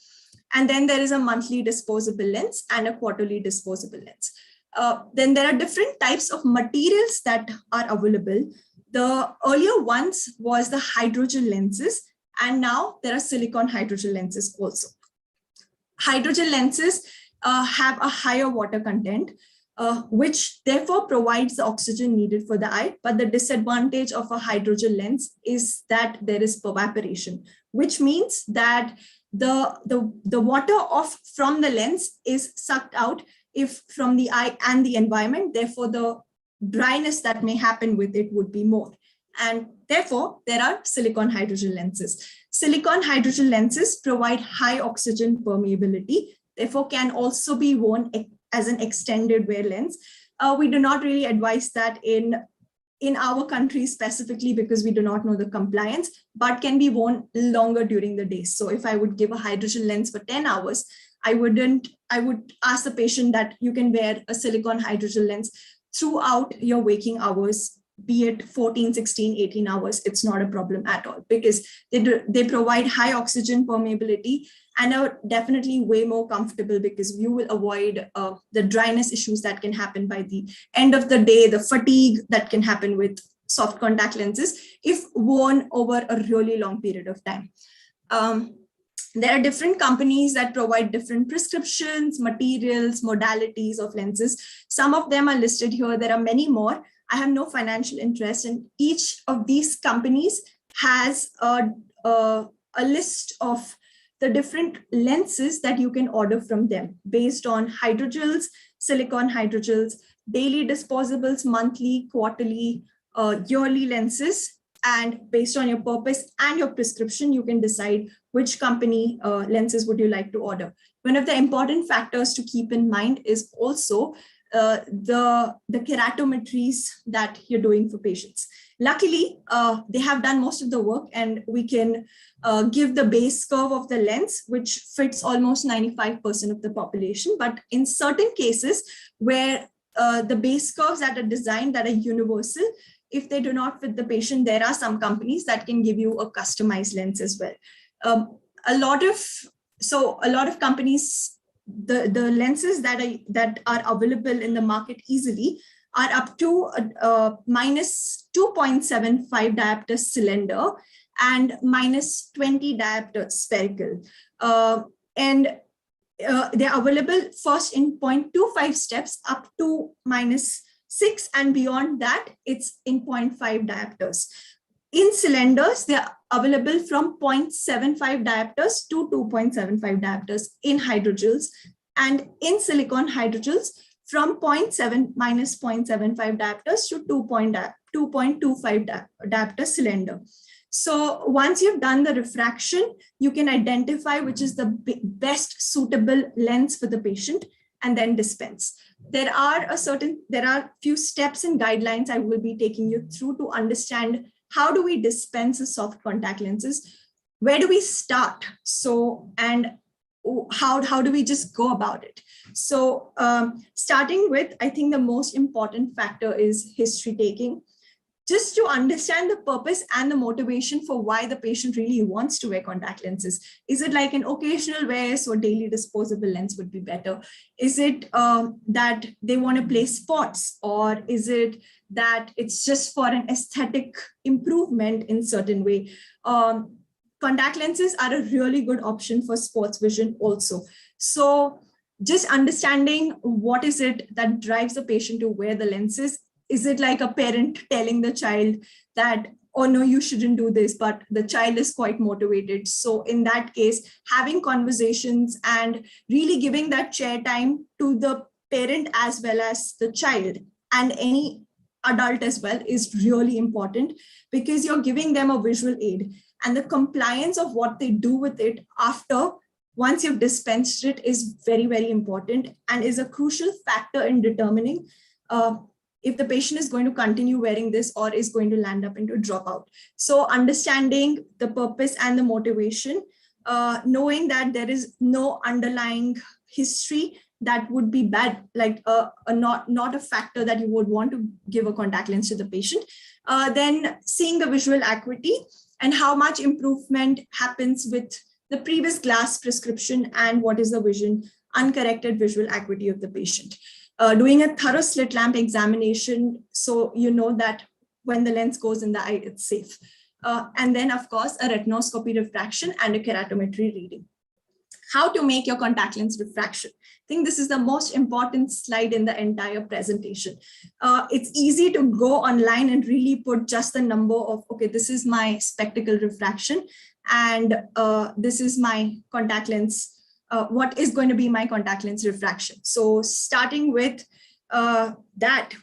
[SPEAKER 7] And then there is a monthly disposable lens and a quarterly disposable lens. Then there are different types of materials that are available. The earlier ones was the hydrogel lenses, and now there are silicone hydrogel lenses also. Hydrogel lenses have a higher water content, which therefore provides the oxygen needed for the eye. But the disadvantage of a hydrogel lens is that there is evaporation, which means that the water from the lens is sucked out from the eye and the environment. Therefore, the dryness that may happen with it would be more. And therefore, there are silicone hydrogel lenses. Silicone hydrogel lenses provide high oxygen permeability, therefore can also be worn as an extended wear lens. We do not really advise that in our country specifically because we do not know the compliance, but can be worn longer during the day. So if I would give a hydrogel lens for 10 hours, I would ask the patient that you can wear a silicone hydrogel lens throughout your waking hours, be it 14, 16, 18 hours. It's not a problem at all because they provide high oxygen permeability and are definitely way more comfortable because you will avoid the dryness issues that can happen by the end of the day, the fatigue that can happen with soft contact lenses if worn over a really long period of time. There are different companies that provide different prescriptions, materials, modalities of lenses. Some of them are listed here. There are many more. I have no financial interest, and each of these companies has a list of the different lenses that you can order from them based on hydrogels, silicone hydrogels, daily disposables, monthly, quarterly, yearly lenses. And based on your purpose and your prescription, you can decide which company lenses would you like to order. One of the important factors to keep in mind is also the keratometries that you're doing for patients. Luckily, they have done most of the work, and we can give the base curve of the lens, which fits almost 95% of the population. But in certain cases where the base curves that are designed that are universal, if they do not fit the patient, there are some companies that can give you a customized lens as well. A lot of companies, the lenses that are available in the market easily are up to minus 2.75 diopter cylinder and minus 20 diopter spherical. They're available first in 0.25 steps up to minus 6, and beyond that, it's in 0.5 diopters. In cylinders, they're available from 0.75 diopters to 2.75 diopters in hydrogels, and in silicone hydrogels from minus 0.75 diopters to 2.25 diopter cylinder. So once you've done the refraction, you can identify which is the best suitable lens for the patient and then dispense. There are few steps and guidelines I will be taking you through to understand how do we dispense a soft contact lenses, where do we start, and how do we just go about it. So starting with, I think the most important factor is history taking. Just to understand the purpose and the motivation for why the patient really wants to wear contact lenses. Is it like an occasional wear, so daily disposable lens would be better? Is it that they want to play sports, or is it that it's just for an aesthetic improvement in certain way? Contact lenses are a really good option for sports vision also. So just understanding what is it that drives the patient to wear the lenses. Is it like a parent telling the child that, oh no, you shouldn't do this, but the child is quite motivated? So in that case, having conversations and really giving that chair time to the parent as well as the child and any adult as well is really important, because you're giving them a visual aid, and the compliance of what they do with it after, once you've dispensed it, is very, very important and is a crucial factor in determining if the patient is going to continue wearing this or is going to land up into dropout. So understanding the purpose and the motivation, knowing that there is no underlying history that would be bad, like not a factor that you would want to give a contact lens to the patient. Then seeing the visual acuity and how much improvement happens with the previous glass prescription and what is the uncorrected visual acuity of the patient. Doing a thorough slit lamp examination, so you know that when the lens goes in the eye, it's safe. And then, of course, a retinoscopy refraction and a keratometry reading. How to make your contact lens refraction. I think this is the most important slide in the entire presentation. It's easy to go online and really put just the number of, okay, this is my spectacle refraction, and this is my contact lens. What is going to be my contact lens refraction? So starting with that,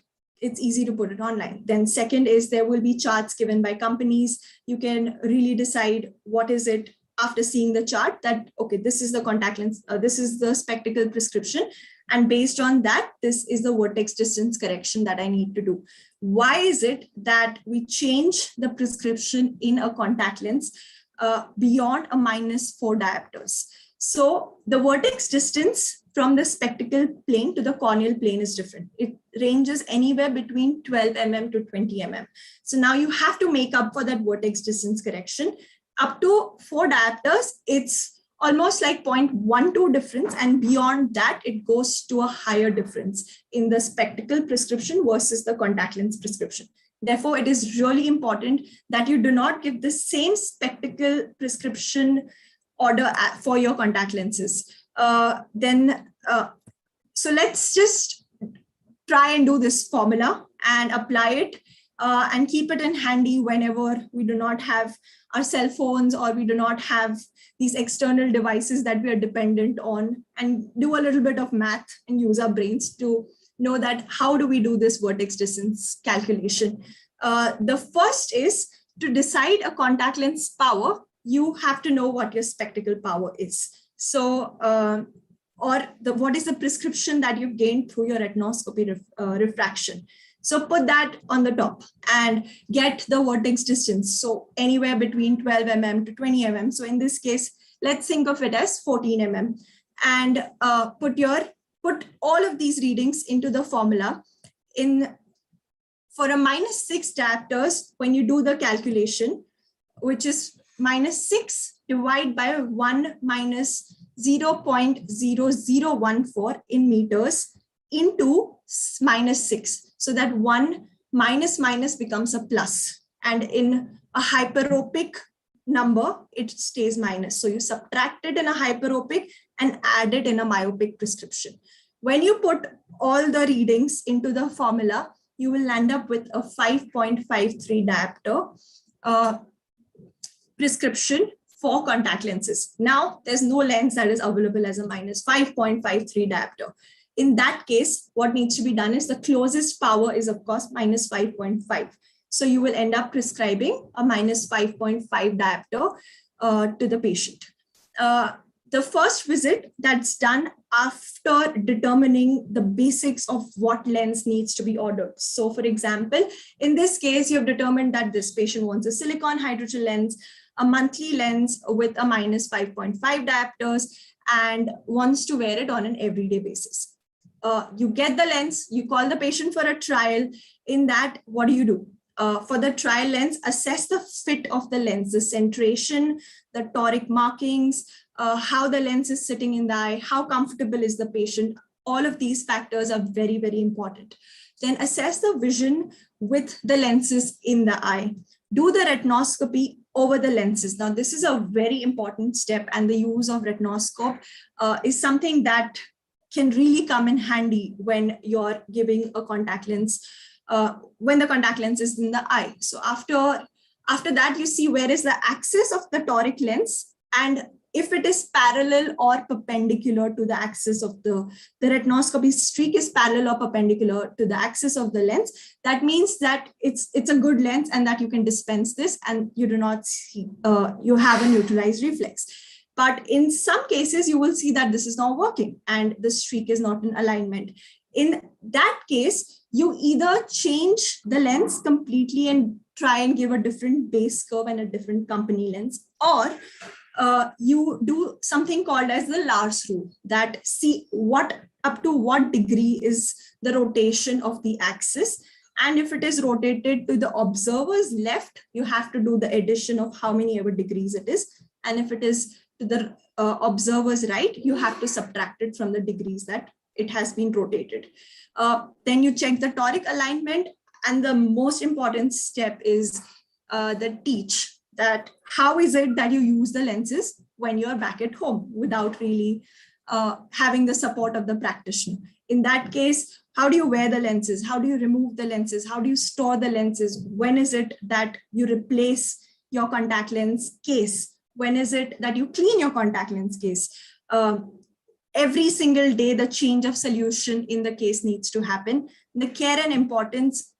[SPEAKER 7] it's easy to put it online. Then second is there will be charts given by companies. You can really decide what is it after seeing the chart that, okay, this is the contact lens, this is the spectacle prescription. And based on that, this is the vertex distance correction that I need to do. Why is it that we change the prescription in a contact lens beyond a -4 diopters? So the vertex distance from the spectacle plane to the corneal plane is different. It ranges anywhere between 12 mm to 20 mm. So now you have to make up for that vertex distance correction. Up to 4 diopters, it's almost like 0.12 difference, and beyond that, it goes to a higher difference in the spectacle prescription versus the contact lens prescription. Therefore, it is really important that you do not give the same spectacle prescription order for your contact lenses. So let's just try and do this formula and apply it and keep it in handy whenever we do not have our cell phones or we do not have these external devices that we are dependent on, and do a little bit of math and use our brains to know that how do we do this vertex distance calculation. The first is to decide a contact lens power. You have to know what your spectacle power is. So, what is the prescription that you've gained through your retinoscopy refraction. So put that on the top and get the vertex distance. So anywhere between 12 mm to 20 mm. So in this case, let's think of it as 14 mm, and put all of these readings into the formula. In For a -6 diopters, when you do the calculation, which is -6 divided by 1 minus 0.0014 in meters into -6. So that 1 minus becomes a plus. And in a hyperopic number, it stays minus. So you subtract it in a hyperopic and add it in a myopic prescription. When you put all the readings into the formula, you will end up with a 5.53 diopter prescription for contact lenses. Now, there's no lens that is available as a minus 5.53 diopter. In that case, what needs to be done is the closest power is, of course, minus 5.5. So you will end up prescribing a minus 5.5 diopter to the patient. The first visit that's done after determining the basics of what lens needs to be ordered. So for example, in this case, you have determined that this patient wants a silicone hydrogel lens, a monthly lens with a minus 5.5 diopters, and wants to wear it on an everyday basis. You get the lens, you call the patient for a trial. In that, what do? For the trial lens, assess the fit of the lens, the centration, the toric markings, how the lens is sitting in the eye, how comfortable is the patient. All of these factors are very, very important. Then assess the vision with the lenses in the eye. Do the retinoscopy over the lenses. Now, this is a very important step, and the use of retinoscope is something that can really come in handy when you're giving a contact lens, when the contact lens is in the eye. So after that, you see where is the axis of the toric lens, and if it is parallel or perpendicular to the axis of the retinoscopy streak is parallel or perpendicular to the axis of the lens, that means that it's a good lens and that you can dispense this and you do not see, you have a neutralized reflex. But in some cases, you will see that this is not working and the streak is not in alignment. In that case, you either change the lens completely and try and give a different base curve and a different company lens, or you do something called as the Lars rule, that see up to what degree is the rotation of the axis. And if it is rotated to the observer's left, you have to do the addition of how many ever degrees it is. And if it is to the observer's right, you have to subtract it from the degrees that it has been rotated. Then you check the toric alignment. And the most important step is the teach, that how is it that you use the lenses when you're back at home without really having the support of the practitioner. In that case, how do you wear the lenses? How do you remove the lenses? How do you store the lenses? When is it that you replace your contact lens case? When is it that you clean your contact lens case? Every single day, the change of solution in the case needs to happen. The care and importance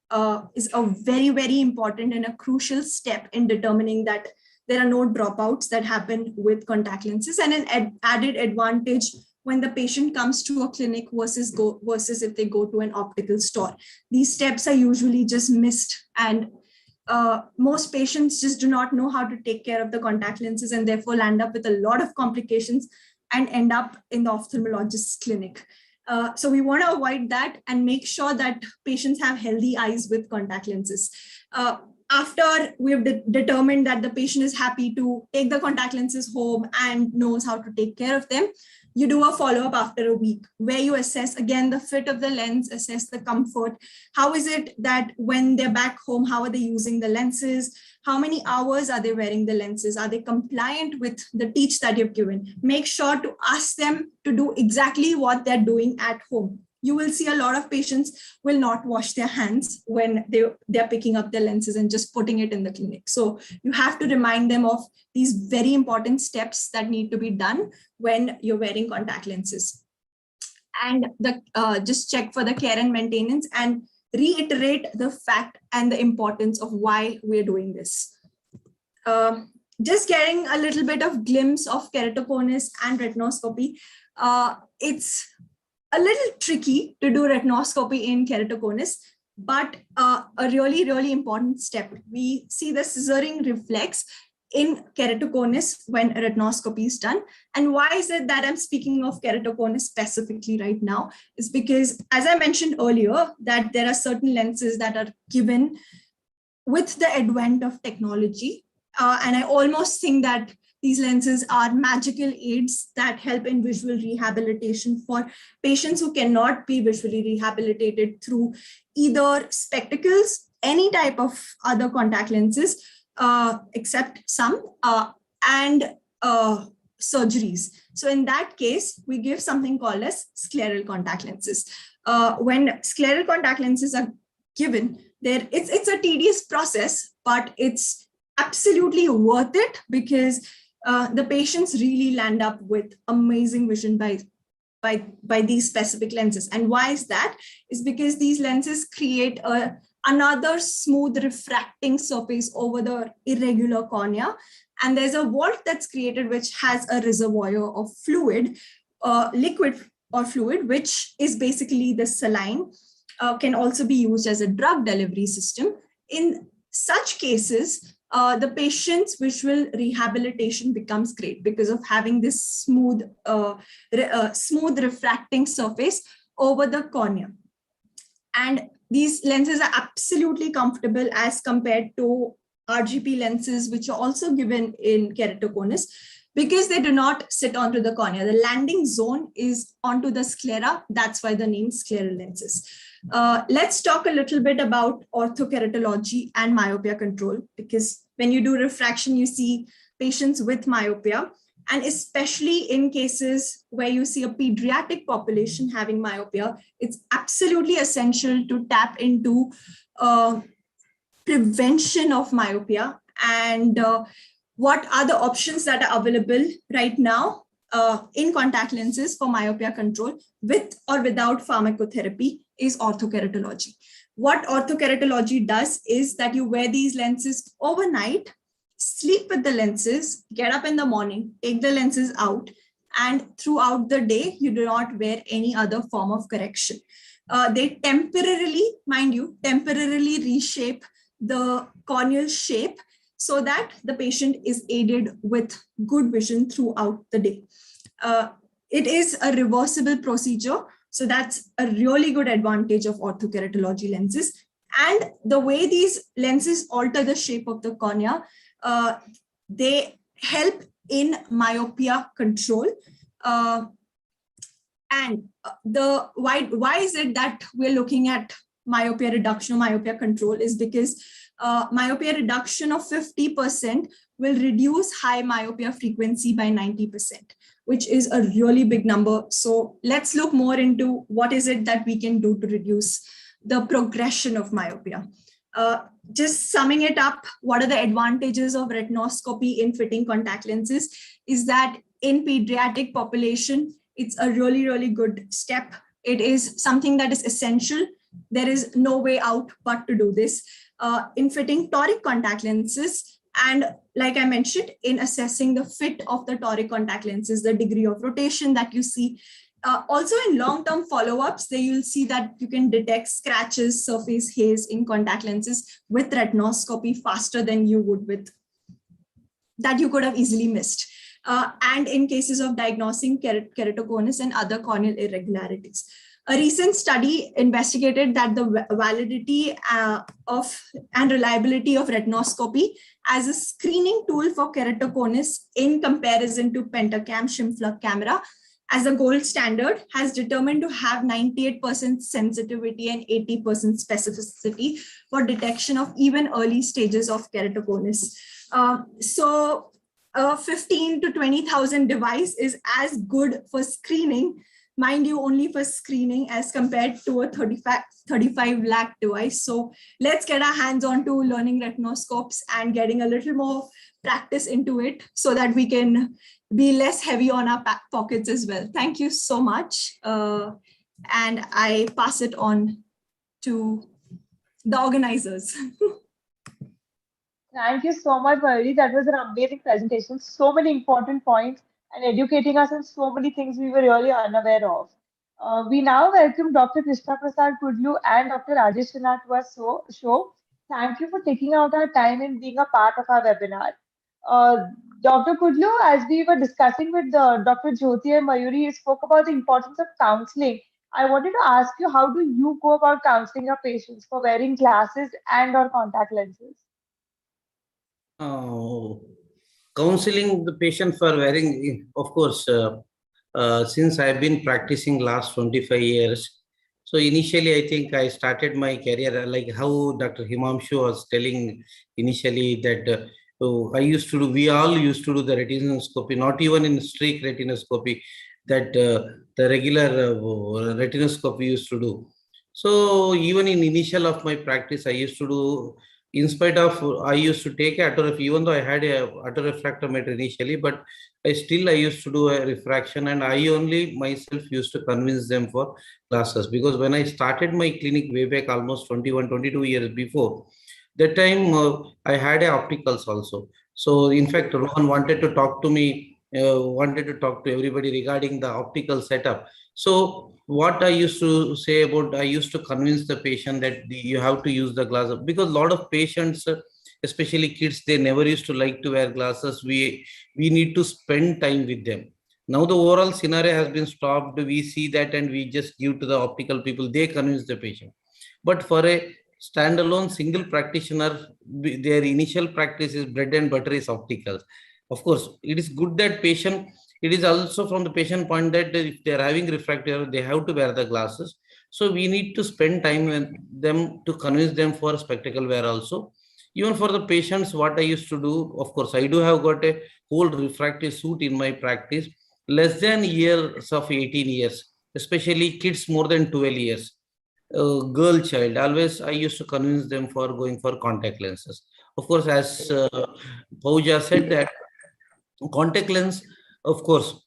[SPEAKER 7] is a very, very important and a crucial step in determining that there are no dropouts that happen with contact lenses, and an added advantage when the patient comes to a clinic versus if they go to an optical store. These steps are usually just missed, and most patients just do not know how to take care of the contact lenses and therefore land up with a lot of complications and end up in the ophthalmologist's clinic. So we want to avoid that and make sure that patients have healthy eyes with contact lenses. After we've determined that the patient is happy to take the contact lenses home and knows how to take care of them, you do a follow-up after a week where you assess again the fit of the lens, assess the comfort. How is it that when they're back home, how are they using the lenses? How many hours are they wearing the lenses? Are they compliant with the teach that you've given? Make sure to ask them to do exactly what they're doing at home. You will see a lot of patients will not wash their hands when they're picking up the lenses and just putting it in the clinic. So you have to remind them of these very important steps that need to be done when you're wearing contact lenses. And just check for the care and maintenance and reiterate the fact and the importance of why we're doing this. Just getting a little bit of glimpse of keratoconus and retinoscopy. It's a little tricky to do retinoscopy in keratoconus, but a really, really important step. We see the scissoring reflex in keratoconus when retinoscopy is done. And why is it that I'm speaking of keratoconus specifically right now? Is because, as I mentioned earlier, that there are certain lenses that are given with the advent of technology. And I almost think that these lenses are magical aids that help in visual rehabilitation for patients who cannot be visually rehabilitated through either spectacles, any type of other contact lenses, except some, and surgeries. So in that case, we give something called as scleral contact lenses. When scleral contact lenses are given, it's a tedious process, but it's absolutely worth it because the patients really land up with amazing vision by these specific lenses. And why is that? Is because these lenses create another smooth refracting surface over the irregular cornea. And there's a vault that's created which has a reservoir of fluid, liquid or fluid, which is basically the saline, can also be used as a drug delivery system. In such cases, the patient's visual rehabilitation becomes great because of having this smooth refracting surface over the cornea. And these lenses are absolutely comfortable as compared to RGP lenses, which are also given in keratoconus, because they do not sit onto the cornea. The landing zone is onto the sclera. That's why the name scleral lenses. Let's talk a little bit about orthokeratology and myopia control, because when you do refraction, you see patients with myopia, and especially in cases where you see a pediatric population having myopia, it's absolutely essential to tap into prevention of myopia. And what are the options that are available right now in contact lenses for myopia control with or without pharmacotherapy is orthokeratology. What orthokeratology does is that you wear these lenses overnight, sleep with the lenses, get up in the morning, take the lenses out, and throughout the day, you do not wear any other form of correction. They temporarily, mind you, temporarily reshape the corneal shape so that the patient is aided with good vision throughout the day. It is a reversible procedure. So that's a really good advantage of orthokeratology lenses. And the way these lenses alter the shape of the cornea, they help in myopia control. And why is it that we're looking at myopia reduction or myopia control is because myopia reduction of 50% will reduce high myopia frequency by 90%, which is a really big number. So let's look more into what is it that we can do to reduce the progression of myopia. Just summing it up, what are the advantages of retinoscopy in fitting contact lenses is that in pediatric population, it's a really, really good step. It is something that is essential. There is no way out but to do this. In fitting toric contact lenses, and like I mentioned, in assessing the fit of the toric contact lenses, the degree of rotation that you see. Also in long-term follow-ups, there you'll see that you can detect scratches, surface haze in contact lenses with retinoscopy faster than you would with that you could have easily missed. And in cases of diagnosing keratoconus and other corneal irregularities. A recent study investigated that the validity and reliability of retinoscopy as a screening tool for keratoconus in comparison to Pentacam Scheimpflug camera as a gold standard has determined to have 98% sensitivity and 80% specificity for detection of even early stages of keratoconus. So a 15 to 20,000 device is as good for screening, mind you, only for screening as compared to a 35 lakh device. So let's get our hands on to learning retinoscopes and getting a little more practice into it so that we can be less heavy on our pockets as well. Thank you so much. And I pass it on to the organizers.
[SPEAKER 4] Thank you so much, Mayuri. That was an amazing presentation. So many important points and educating us on so many things we were really unaware of. We now welcome Dr. Krishna Prasad Kudlu and Dr. Rajesh Sinha to our show. Thank you for taking out our time and being a part of our webinar. Dr. Kudlu, as we were discussing with Dr. Jyoti and Mayuri, you spoke about the importance of counseling. I wanted to ask you, how do you go about counseling your patients for wearing glasses and or contact lenses?
[SPEAKER 8] Counseling the patient for wearing, of course, since I've been practicing last 25 years. So initially, I think I started my career like how Dr. Himamshu was telling initially that we all used to do the retinoscopy, not even in streak retinoscopy, that the regular retinoscopy used to do. So even in initial of my practice, I used to do, in spite of, I used to take autorefractometer, even though I had a autorefractometer initially, but I used to do a refraction, and I only myself used to convince them for glasses, because when I started my clinic way back almost 21, 22 years before, that time I had a opticals also. So in fact, Rohan wanted to talk to me, wanted to talk to everybody regarding the optical setup. So what I used to say about, I used to convince the patient that you have to use the glasses, because a lot of patients, especially kids, they never used to like to wear glasses. We need to spend time with them. Now the overall scenario has been stopped. We see that and we just give to the optical people. They convince the patient. But for a standalone single practitioner, their initial practice is bread and butter is opticals. Of course, it is good that patient, it is also from the patient point that if they are having refractive error, they have to wear the glasses. So we need to spend time with them to convince them for spectacle wear also. Even for the patients, what I used to do, of course, I do have got a whole refractive suit in my practice, less than years of 18 years, especially kids more than 12 years. Girl child, always I used to convince them for going for contact lenses. Of course, as Pooja said that contact lens, of course,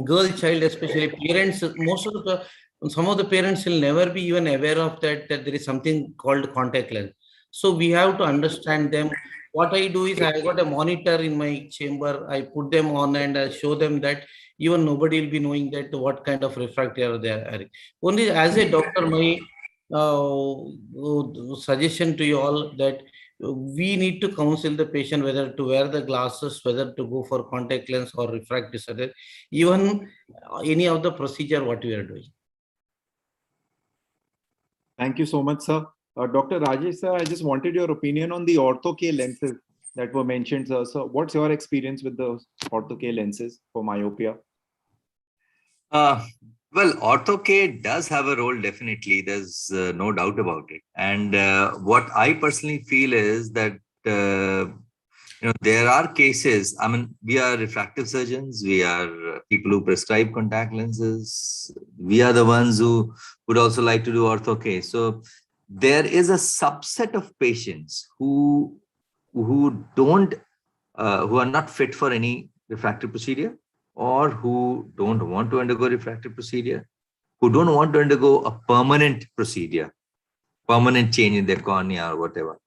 [SPEAKER 8] girl child, especially parents, some of the parents will never be even aware of that there is something called contact lens. So we have to understand them. What I do is I got a monitor in my chamber. I put them on and I show them that even nobody will be knowing that what kind of refractive they are having. Only as a doctor, my suggestion to you all that we need to counsel the patient whether to wear the glasses, whether to go for contact lens or refractive surgery, even any of the procedure what we are doing.
[SPEAKER 2] Thank you so much, sir. Dr. Rajesh, sir, I just wanted your opinion on the Ortho-K lenses that were mentioned, sir. So what's your experience with the Ortho-K lenses for myopia?
[SPEAKER 9] Well, Ortho-K does have a role, definitely. There's no doubt about it. And what I personally feel is that, there are cases, I mean, we are refractive surgeons, we are people who prescribe contact lenses, we are the ones who would also like to do Ortho-K. So there is a subset of patients who are not fit for any refractive procedure, or who don't want to undergo refractive procedure, who don't want to undergo a permanent procedure, permanent change in their cornea or whatever.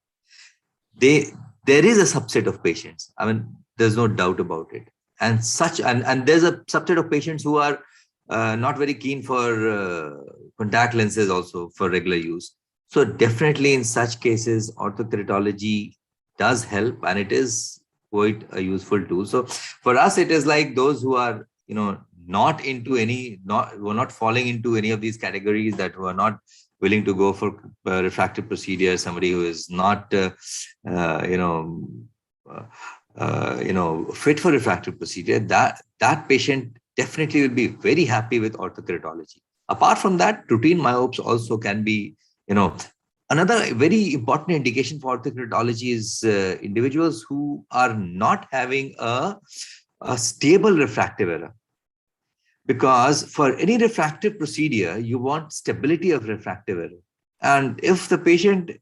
[SPEAKER 9] There is a subset of patients. I mean, there's no doubt about it. And there's a subset of patients who are not very keen for contact lenses also for regular use. So definitely in such cases, orthokeratology does help, and it is quite a useful tool. So for us, it is like those who are, not into who are not falling into any of these categories, that who are not willing to go for refractive procedure, somebody who is not, fit for refractive procedure, that patient definitely will be very happy with orthokeratology. Apart from that, routine myopes also can be, another very important indication for orthokeratology is individuals who are not having a stable refractive error. Because for any refractive procedure, you want stability of refractive error. And if the patient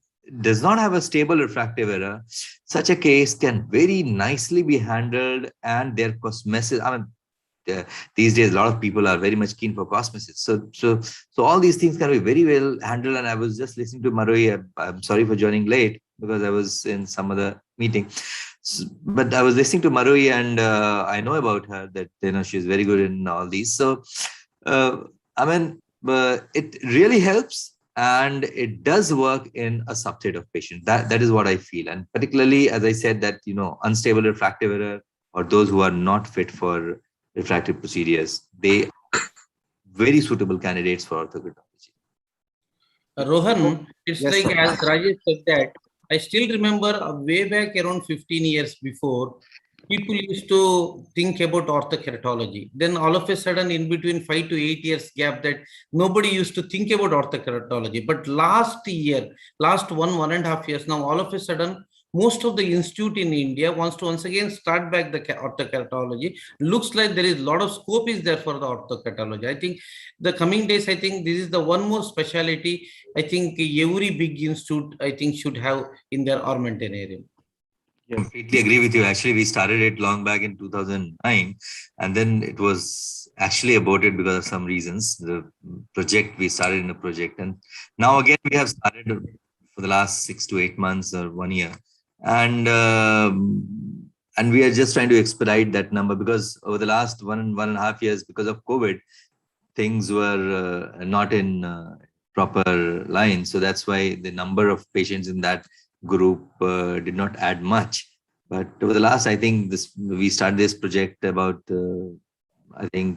[SPEAKER 9] does not have a stable refractive error, such a case can very nicely be handled, and their cosmesis, I mean, these days, a lot of people are very much keen for cosmesis. So all these things can be very well handled. And I was just listening to Marui. I'm sorry for joining late because I was in some other meeting. But I was listening to Marui, and I know about her that she's very good in all these. So I mean, it really helps. and it does work in a subset of patients. That is what I feel. And particularly, as I said, that, unstable refractive error or those who are not fit for refractive procedures, they are very suitable candidates for orthokeratology.
[SPEAKER 8] Rohan, it's
[SPEAKER 2] Yes,
[SPEAKER 8] like
[SPEAKER 2] sir.
[SPEAKER 8] as Rajesh said that, I still remember way back around 15 years before, people used to think about orthokeratology. Then all of a sudden, in between 5 to 8 years gap, that nobody used to think about orthokeratology. But last 1.5 years now, all of a sudden, most of the institute in India wants to once again start back the orthokeratology. Looks like there is a lot of scope is there for the orthokeratology. I think the coming days, I think this is the one more specialty I think every big institute, I think, should have in their armamentarium.
[SPEAKER 9] Completely agree with you. Actually, we started it long back in 2009, and then it was actually aborted because of some reasons. We started in a project, and now again we have started for the last 6 to 8 months or 1 year, and we are just trying to expedite that number, because over the last 1.5 years, because of COVID, things were not in proper line. So that's why the number of patients in that group did not add much. But over the last, I think we started this project about 18,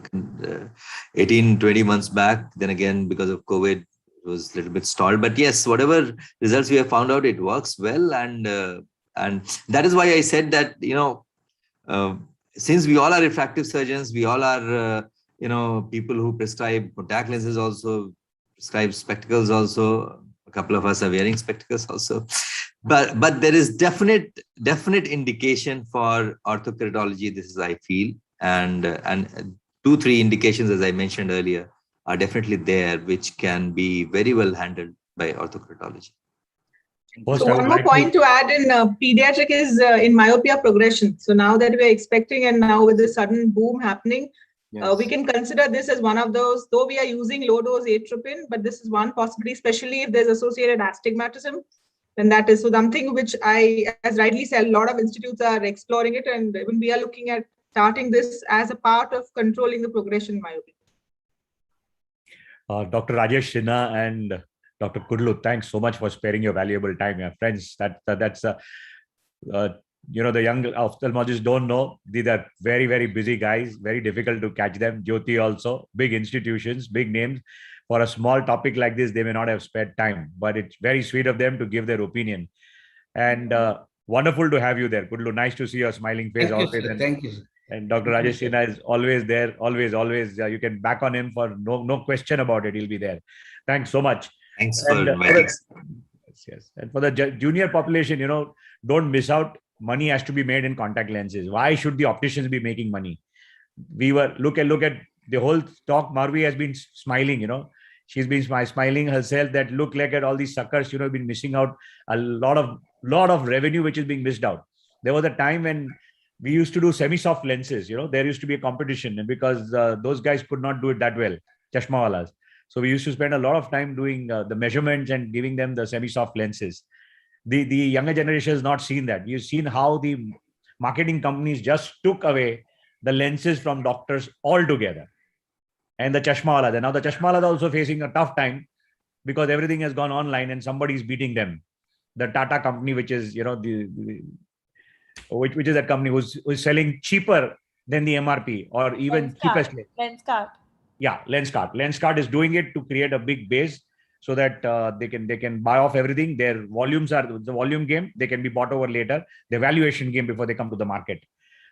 [SPEAKER 9] 20 months back. Then again, because of COVID, it was a little bit stalled. But yes, whatever results we have found out, it works well. And that is why I said that, since we all are refractive surgeons, we all are, people who prescribe contact lenses also, prescribe spectacles also. A couple of us are wearing spectacles also. But there is definite indication for orthokeratology. This is, I feel, and 2-3 indications, as I mentioned earlier, are definitely there, which can be very well handled by orthokeratology.
[SPEAKER 5] So one more point to add in pediatric is in myopia progression. So now that we're expecting, and now with the sudden boom happening, we can consider this as one of those, though we are using low dose atropine, but this is one possibility, especially if there's associated astigmatism. Then that is something which as rightly said, a lot of institutes are exploring it, and when we are looking at starting this as a part of controlling the progression in myopia.
[SPEAKER 1] Dr. Rajesh Sinha and Dr. Kudlu, thanks so much for sparing your valuable time, yeah, friends. That's the young ophthalmologists don't know. These are very, very busy guys, very difficult to catch them. Jyoti also, big institutions, big names. For a small topic like this, they may not have spared time, but it's very sweet of them to give their opinion. And wonderful to have you there. Kudlu, nice to see your smiling face.
[SPEAKER 8] Thank you.
[SPEAKER 1] And Dr. Rajesh Sinha is always there, always. You can back on him for no question about it. He'll be there. Thanks so much.
[SPEAKER 9] Thanks for inviting.
[SPEAKER 1] Yes. And for the junior population, don't miss out. Money has to be made in contact lenses. Why should the opticians be making money? Look at the whole talk. Marvi has been smiling, she's been smiling herself, that look like at all these suckers, been missing out a lot of revenue, which is being missed out. There was a time when we used to do semi-soft lenses, there used to be a competition, and because those guys could not do it that well, chashmawalas. So we used to spend a lot of time doing the measurements and giving them the semi-soft lenses. The younger generation has not seen that. You've seen how the marketing companies just took away the lenses from doctors altogether. And the chashmawalas. And now the chashmawalas are also facing a tough time because everything has gone online and somebody's beating them. The Tata company, which is, which is that company who's selling cheaper than the MRP or even cheapest.
[SPEAKER 4] Lenskart.
[SPEAKER 1] Yeah, Lenskart. Lenskart is doing it to create a big base so that they can buy off everything. Their volumes are the volume game. They can be bought over later. The valuation game before they come to the market.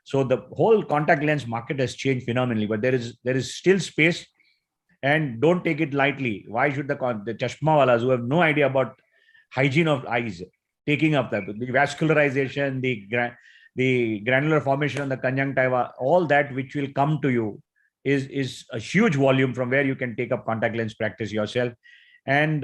[SPEAKER 1] So the whole contact lens market has changed phenomenally, but there is still space, and don't take it lightly. Why should the chashmawalas who have no idea about hygiene of eyes taking up the vascularization, the granular formation on the conjunctiva, all that which will come to you is a huge volume from where you can take up contact lens practice yourself. And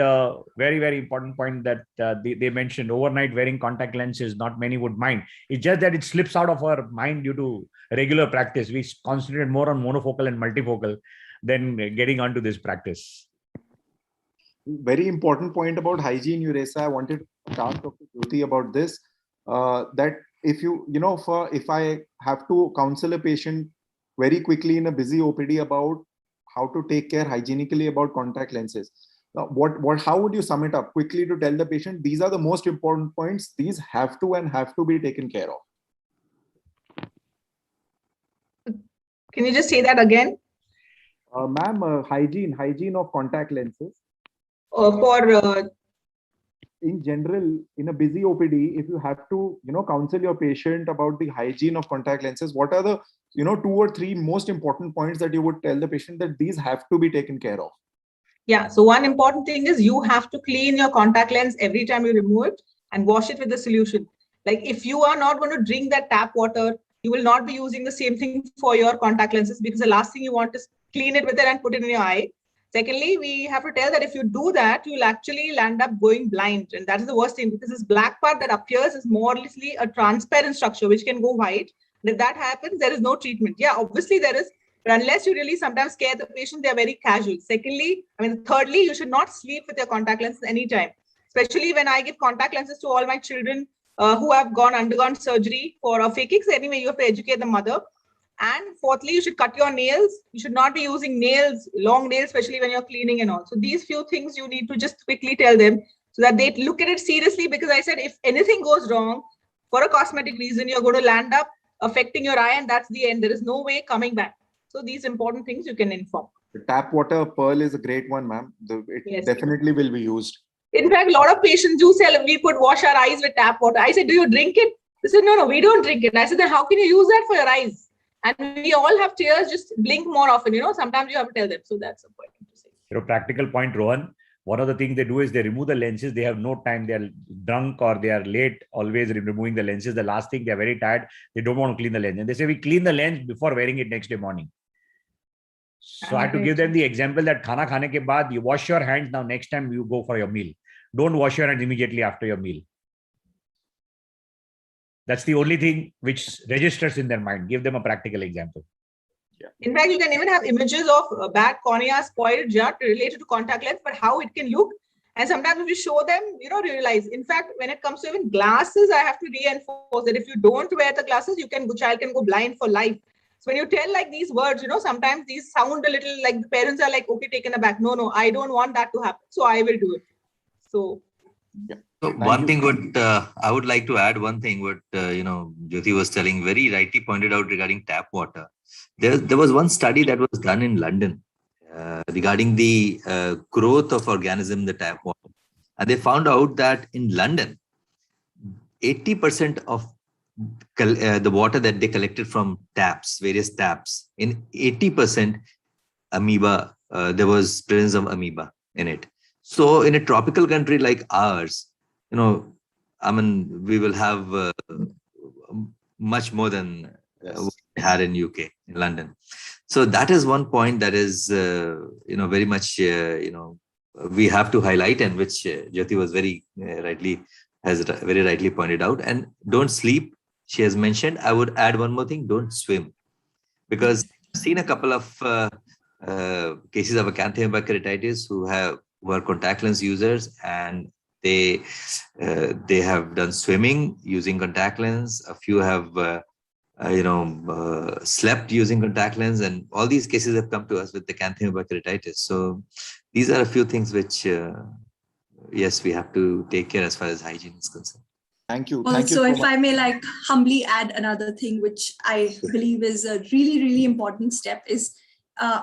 [SPEAKER 1] very, very important point that they mentioned, overnight wearing contact lenses, not many would mind. It's just that it slips out of our mind due to regular practice. We concentrate more on monofocal and multifocal than getting onto this practice.
[SPEAKER 2] Very important point about hygiene, you raised. I wanted to ask Dr. Jyoti about this. That if if I have to counsel a patient very quickly in a busy OPD about how to take care hygienically about contact lenses, Now, how would you sum it up quickly to tell the patient these are the most important points? These have to be taken care of.
[SPEAKER 5] Can you just say that again?
[SPEAKER 2] Ma'am, hygiene of contact lenses. In general, in a busy OPD, if you have to, counsel your patient about the hygiene of contact lenses, what are the, 2 or 3 most important points that you would tell the patient that these have to be taken care of?
[SPEAKER 5] Yeah. So one important thing is you have to clean your contact lens every time you remove it and wash it with the solution. Like if you are not going to drink that tap water, you will not be using the same thing for your contact lenses, because the last thing you want is clean it with it and put it in your eye. Secondly, we have to tell that if you do that, you'll actually land up going blind. And that is the worst thing, because this black part that appears is more or less a transparent structure, which can go white. And if that happens, there is no treatment. Yeah, obviously there is, but unless you really sometimes scare the patient, they are very casual. Thirdly, you should not sleep with your contact lenses anytime, especially when I give contact lenses to all my children who have undergone surgery for a phakic. Anyway, you have to educate the mother. And fourthly, you should cut your nails. You should not be using nails, long nails, especially when you're cleaning and all. So these few things you need to just quickly tell them so that they look at it seriously, because I said, if anything goes wrong for a cosmetic reason, you're going to land up affecting your eye, and that's the end. There is no way coming back. So these important things you can inform.
[SPEAKER 2] The tap water pearl is a great one, ma'am. It definitely will be used.
[SPEAKER 5] In fact, a lot of patients do say, we could wash our eyes with tap water. I said, do you drink it? They said, no, we don't drink it. I said, then how can you use that for your eyes? And we all have tears, just blink more often, sometimes you have to tell them. So that's important to say.
[SPEAKER 1] Practical point, Rohan. One of the things they do is they remove the lenses. They have no time. They are drunk or they are late, always removing the lenses. The last thing, they are very tired. They don't want to clean the lens. And they say, we clean the lens before wearing it next day morning. So I had to give them the example that khana khane ke baad, you wash your hands. Now, next time you go for your meal, don't wash your hands immediately after your meal. That's the only thing which registers in their mind. Give them a practical example.
[SPEAKER 2] Yeah.
[SPEAKER 5] In fact, you can even have images of bad cornea, spoiled jut related to contact lens, but how it can look. And sometimes if you show them, realize. In fact, when it comes to even glasses, I have to reinforce that if you don't wear the glasses, child can go blind for life. So when you tell like these words, sometimes these sound a little like the parents are like, okay, taken aback. No, I don't want that to happen. So I will do it. So,
[SPEAKER 2] yeah.
[SPEAKER 9] So one thing I would like to add one thing what Jyoti was telling, very rightly pointed out regarding tap water. There was one study that was done in London regarding the growth of organism, the tap water, and they found out that in London, 80% of the water that they collected from taps, various taps, in 80% amoeba, there was presence of amoeba in it. So in a tropical country like ours, we will have much more than what we had in UK, in London. So that is one point that is, very much, we have to highlight, and which Jyoti was very rightly pointed out. And don't sleep, she has mentioned. I would add one more thing: don't swim, because I've seen a couple of cases of acanthamoeba keratitis who were contact lens users, and they have done swimming using contact lens. A few have slept using contact lens, and all these cases have come to us with the acanthamoeba keratitis. So these are a few things which yes, we have to take care as far as hygiene is concerned.
[SPEAKER 2] Thank you.
[SPEAKER 7] Also, if I may humbly add another thing, which I believe is a really, really important step, is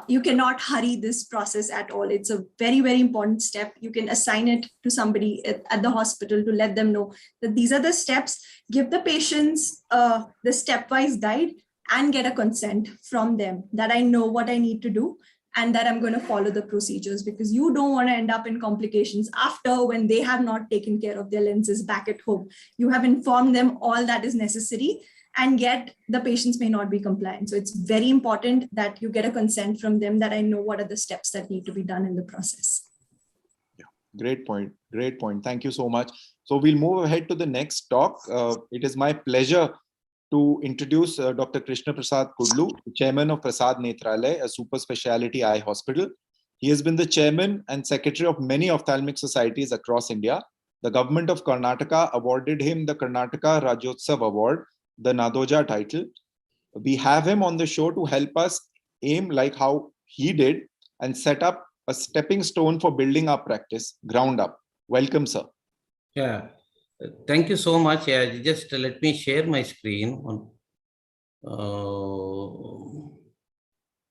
[SPEAKER 7] you cannot hurry this process at all. It's a very, very important step. You can assign it to somebody at the hospital to let them know that these are the steps. Give the patients the stepwise guide and get a consent from them that I know what I need to do and that I'm going to follow the procedures, because you don't want to end up in complications after, when they have not taken care of their lenses back at home. You have informed them all that is necessary, and yet the patients may not be compliant. So it's very important that you get a consent from them that I know what are the steps that need to be done in the process.
[SPEAKER 2] Yeah, great point. Great point. Thank you so much. So we'll move ahead to the next talk. It is my pleasure to introduce Dr. Krishna Prasad Kudlu, the chairman of Prasad Netralaya, a super specialty eye hospital. He has been the chairman and secretary of many ophthalmic societies across India. The government of Karnataka awarded him the Karnataka Rajyotsav Award, the Nadoja title. We have him on the show to help us aim like how he did and set up a stepping stone for building our practice ground up. Welcome, sir.
[SPEAKER 8] Yeah, thank you so much. Yeah, just let me share my screen.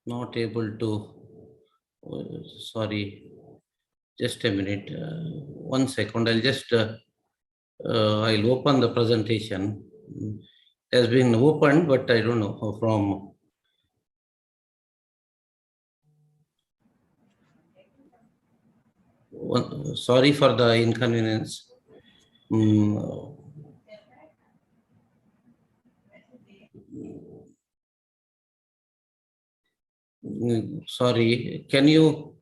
[SPEAKER 8] Not able to. Sorry, just a minute. 1 second. I'll just I'll open the presentation. It has been opened, but I don't know from. Sorry for the inconvenience. Sorry, can you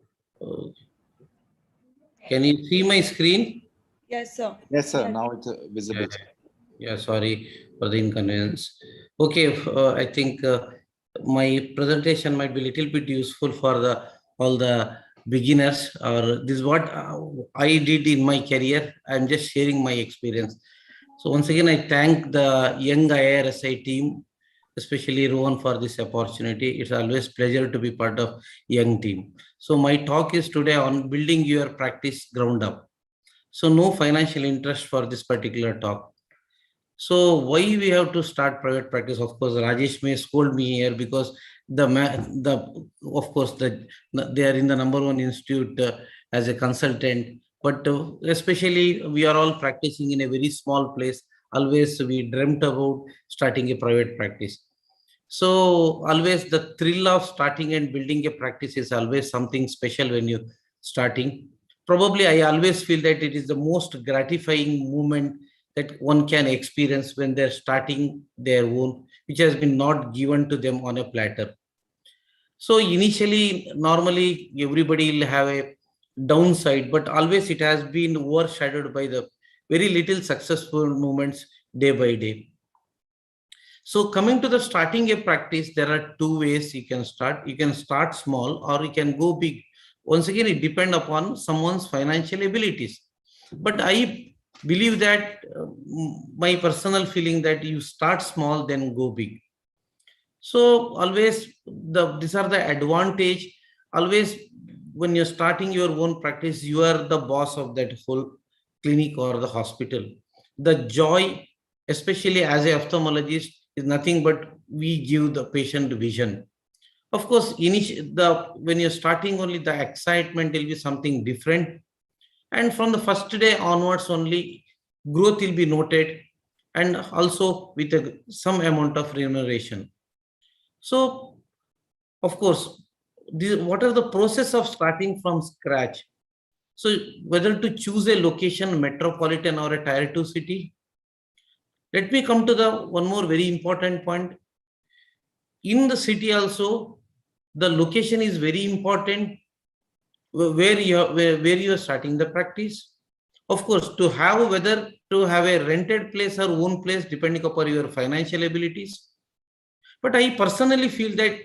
[SPEAKER 8] see my screen?
[SPEAKER 4] Yes, sir.
[SPEAKER 2] Yes, sir. Now it's visible.
[SPEAKER 8] Yeah, sorry for the inconvenience. Okay, I think my presentation might be a little bit useful for all the beginners, or this is what I did in my career. I'm just sharing my experience. So once again, I thank the young IRSI team, especially Rohan, for this opportunity. It's always a pleasure to be part of young team. So my talk is today on building your practice ground up. So no financial interest for this particular talk. So why we have to start private practice? Of course, Rajesh may scold me here because they are in the #1 institute as a consultant. But especially we are all practicing in a very small place. Always we dreamt about starting a private practice. So always the thrill of starting and building a practice is always something special when you starting. Probably I always feel that it is the most gratifying moment that one can experience when they're starting their own, which has been not given to them on a platter. So initially, normally everybody will have a downside, but always it has been overshadowed by the very little successful moments day by day. So coming to the starting a practice, there are two ways you can start. You can start small or you can go big. Once again, it depends upon someone's financial abilities. But I believe that my personal feeling that you start small, then go big. So always these are the advantage. Always when you're starting your own practice, you are the boss of that whole clinic or the hospital. The joy, especially as an ophthalmologist, is nothing but we give the patient vision. Of course, when you're starting only, the excitement will be something different. And from the first day onwards only, growth will be noted, and also with some amount of remuneration. So, of course, what are the process of starting from scratch? So whether to choose a location, metropolitan or a tier 2 city. Let me come to the one more very important point. In the city also, the location is very important. Where you are starting the practice. Of course, whether to have a rented place or own place depending upon your financial abilities. But I personally feel that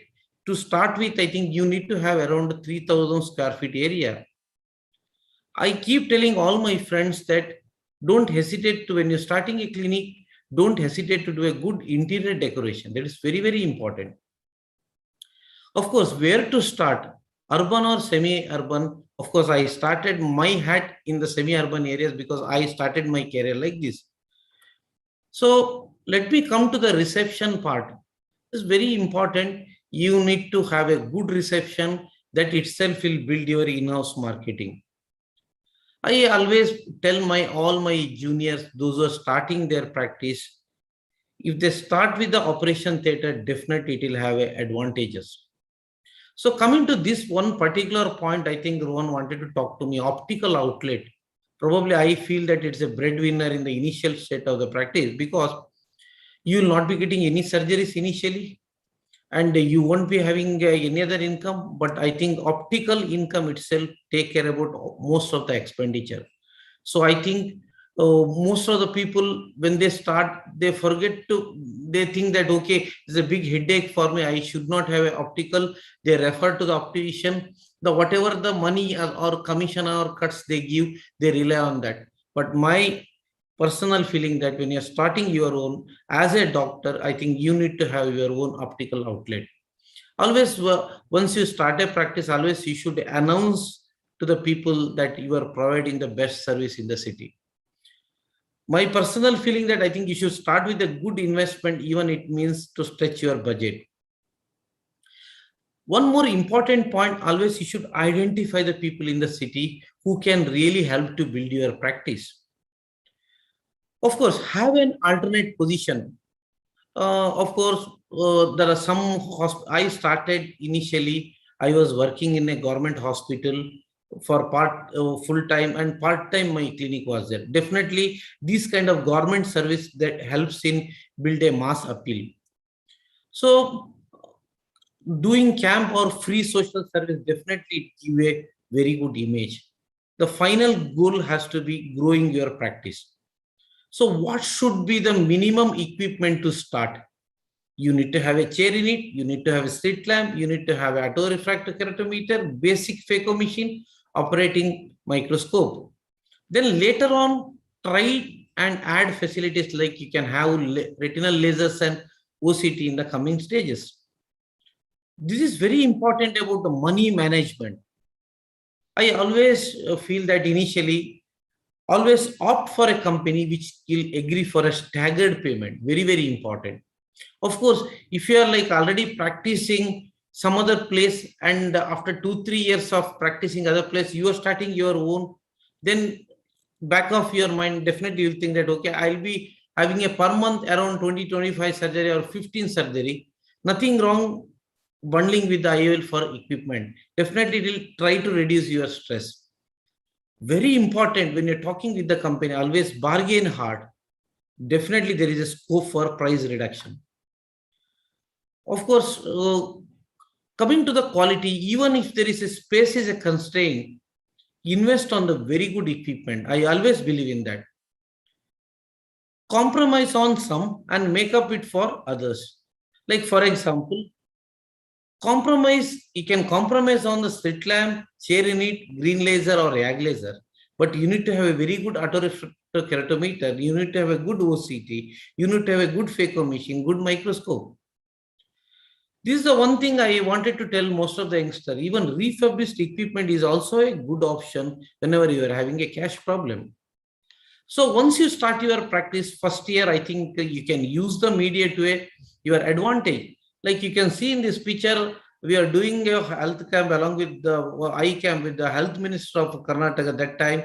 [SPEAKER 8] to start with, I think you need to have around 3,000 square feet area. I keep telling all my friends that don't hesitate to, when you're starting a clinic, don't hesitate to do a good interior decoration. That is very, very important. Of course, where to start? Urban or semi-urban? Of course, I started my hat in the semi-urban areas because I started my career like this. So let me come to the reception part. It's very important. You need to have a good reception. That itself will build your in-house marketing. I always tell all my juniors, those who are starting their practice, if they start with the operation theater, definitely it will have advantages. So coming to this one particular point, I think Rohan wanted to talk to me, optical outlet. Probably I feel that it's a breadwinner in the initial state of the practice because you will not be getting any surgeries initially and you won't be having any other income. But I think optical income itself take care about most of the expenditure. So I think most of the people, when they start, they think that, okay, it's a big headache for me, I should not have an optical. They refer to the optician. Whatever the money or commission or cuts they give, they rely on that. But my personal feeling that when you're starting your own as a doctor, I think you need to have your own optical outlet. Always, once you start a practice, always you should announce to the people that you are providing the best service in the city. My personal feeling that I think you should start with a good investment, even it means to stretch your budget. One more important point, always you should identify the people in the city who can really help to build your practice. Of course, have an alternate position. Of course, there are some, I started initially, I was working in a government hospital for full-time, and part-time my clinic was there. Definitely, this kind of government service that helps in build a mass appeal. So, doing camp or free social service definitely give a very good image. The final goal has to be growing your practice. So what should be the minimum equipment to start? You need to have a chair in it, you need to have a slit lamp, you need to have an autorefractor keratometer, basic phaco machine, operating microscope. Then later on, try and add facilities like you can have retinal lasers and OCT in the coming stages. This is very important about the money management. I always feel that initially, always opt for a company which will agree for a staggered payment. Very, very important. Of course, if you are like already practicing some other place and after 2-3 years of practicing other place, you are starting your own, then back of your mind, definitely you'll think that, okay, I'll be having a per month around 20-25 surgery or 15 surgery. Nothing wrong bundling with the IOL for equipment. Definitely it will try to reduce your stress. Very important when you're talking with the company, always bargain hard. Definitely there is a scope for price reduction. Of course, coming to the quality, even if there is a space is a constraint, invest on the very good equipment. I always believe in that. Compromise on some and make up it for others. Like for example, you can compromise on the slit lamp, chair in it, green laser or YAG laser, but you need to have a very good autorefractor keratometer, you need to have a good OCT, you need to have a good phaco machine, good microscope. This is the one thing I wanted to tell most of the youngsters. Even refurbished equipment is also a good option whenever you are having a cash problem. So once you start your practice first year, I think you can use the media to your advantage. Like you can see in this picture, we are doing a health camp along with the eye camp with the health minister of Karnataka at that time.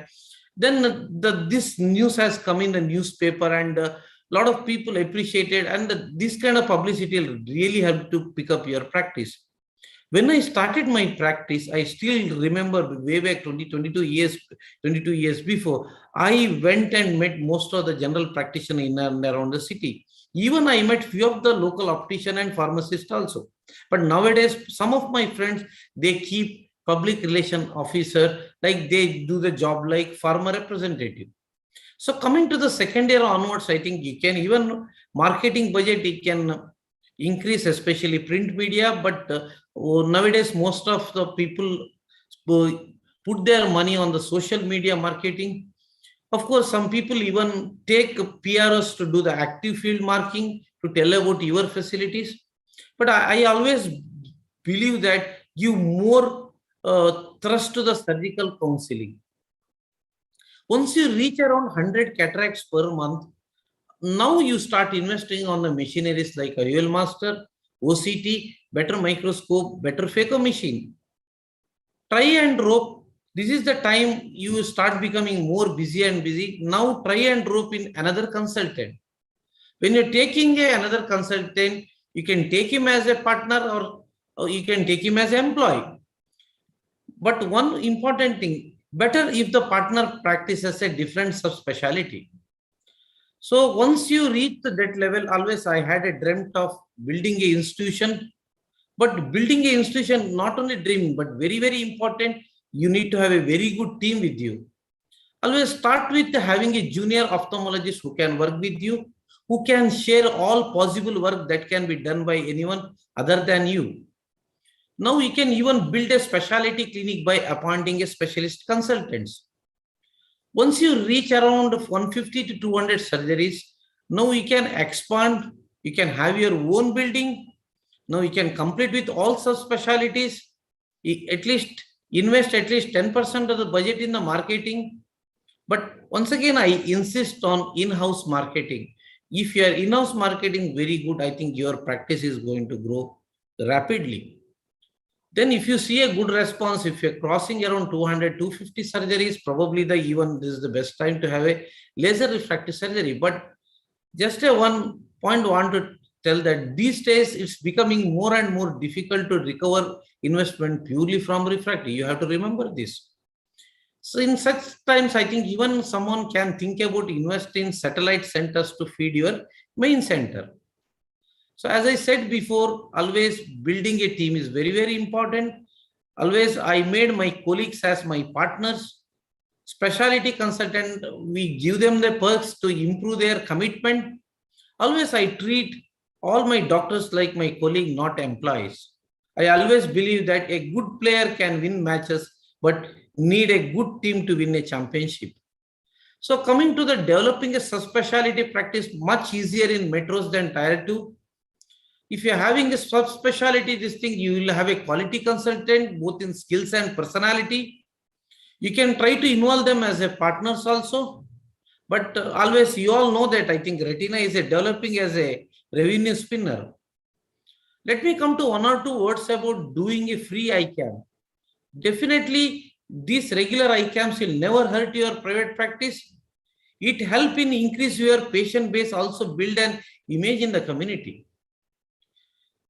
[SPEAKER 8] Then this news has come in the newspaper and a lot of people appreciated, and this kind of publicity will really help to pick up your practice. When I started my practice, I still remember way back 22 years before, I went and met most of the general practitioners in and around the city. Even I met few of the local optician and pharmacist also. But nowadays, some of my friends, they keep public relation officer, like they do the job like farmer representative. So coming to the second year onwards, I think you can even marketing budget, it can increase, especially print media. But nowadays, most of the people put their money on the social media marketing. Of course, some people even take PRs to do the active field marking to tell about your facilities. But I always believe that give more thrust to the surgical counseling. Once you reach around 100 cataracts per month, now you start investing on the machineries like IOL Master, OCT, better microscope, better phaco machine. Try and rope. This is the time you start becoming more busy and busy. Now try and rope in another consultant. When you're taking another consultant, you can take him as a partner or you can take him as an employee. But one important thing, better if the partner practices a different subspecialty. So once you reach that level, always I had a dreamt of building an institution. But building an institution, not only dream, but very, very important, you need to have a very good team with you. Always start with having a junior ophthalmologist who can work with you, who can share all possible work that can be done by anyone other than you. Now you can even build a specialty clinic by appointing a specialist consultants. Once you reach around 150 to 200 surgeries, now you can expand, you can have your own building. Now you can complete with all subspecialties, at least invest at least 10% of the budget in the marketing. But once again, I insist on in-house marketing. If you are in-house marketing very good, I think your practice is going to grow rapidly. Then if you see a good response, if you're crossing around 200, 250 surgeries, probably even this is the best time to have a laser refractive surgery. But just a one point I want to tell that these days it's becoming more and more difficult to recover investment purely from refractive. You have to remember this. So in such times, I think even someone can think about investing in satellite centers to feed your main center. So as I said before, always building a team is very, very important. Always I made my colleagues as my partners. Specialty consultant, we give them the perks to improve their commitment. Always I treat all my doctors like my colleague, not employees. I always believe that a good player can win matches, but need a good team to win a championship. So coming to the developing a subspecialty practice, much easier in metros than tier 2. If you're having a subspecialty, this thing, you will have a quality consultant, both in skills and personality. You can try to involve them as a partners also. But always, you all know that I think retina is developing as a revenue spinner. Let me come to one or two words about doing a free eye camp. Definitely, these regular eye camps will never hurt your private practice. It helps in increase your patient base, also build an image in the community.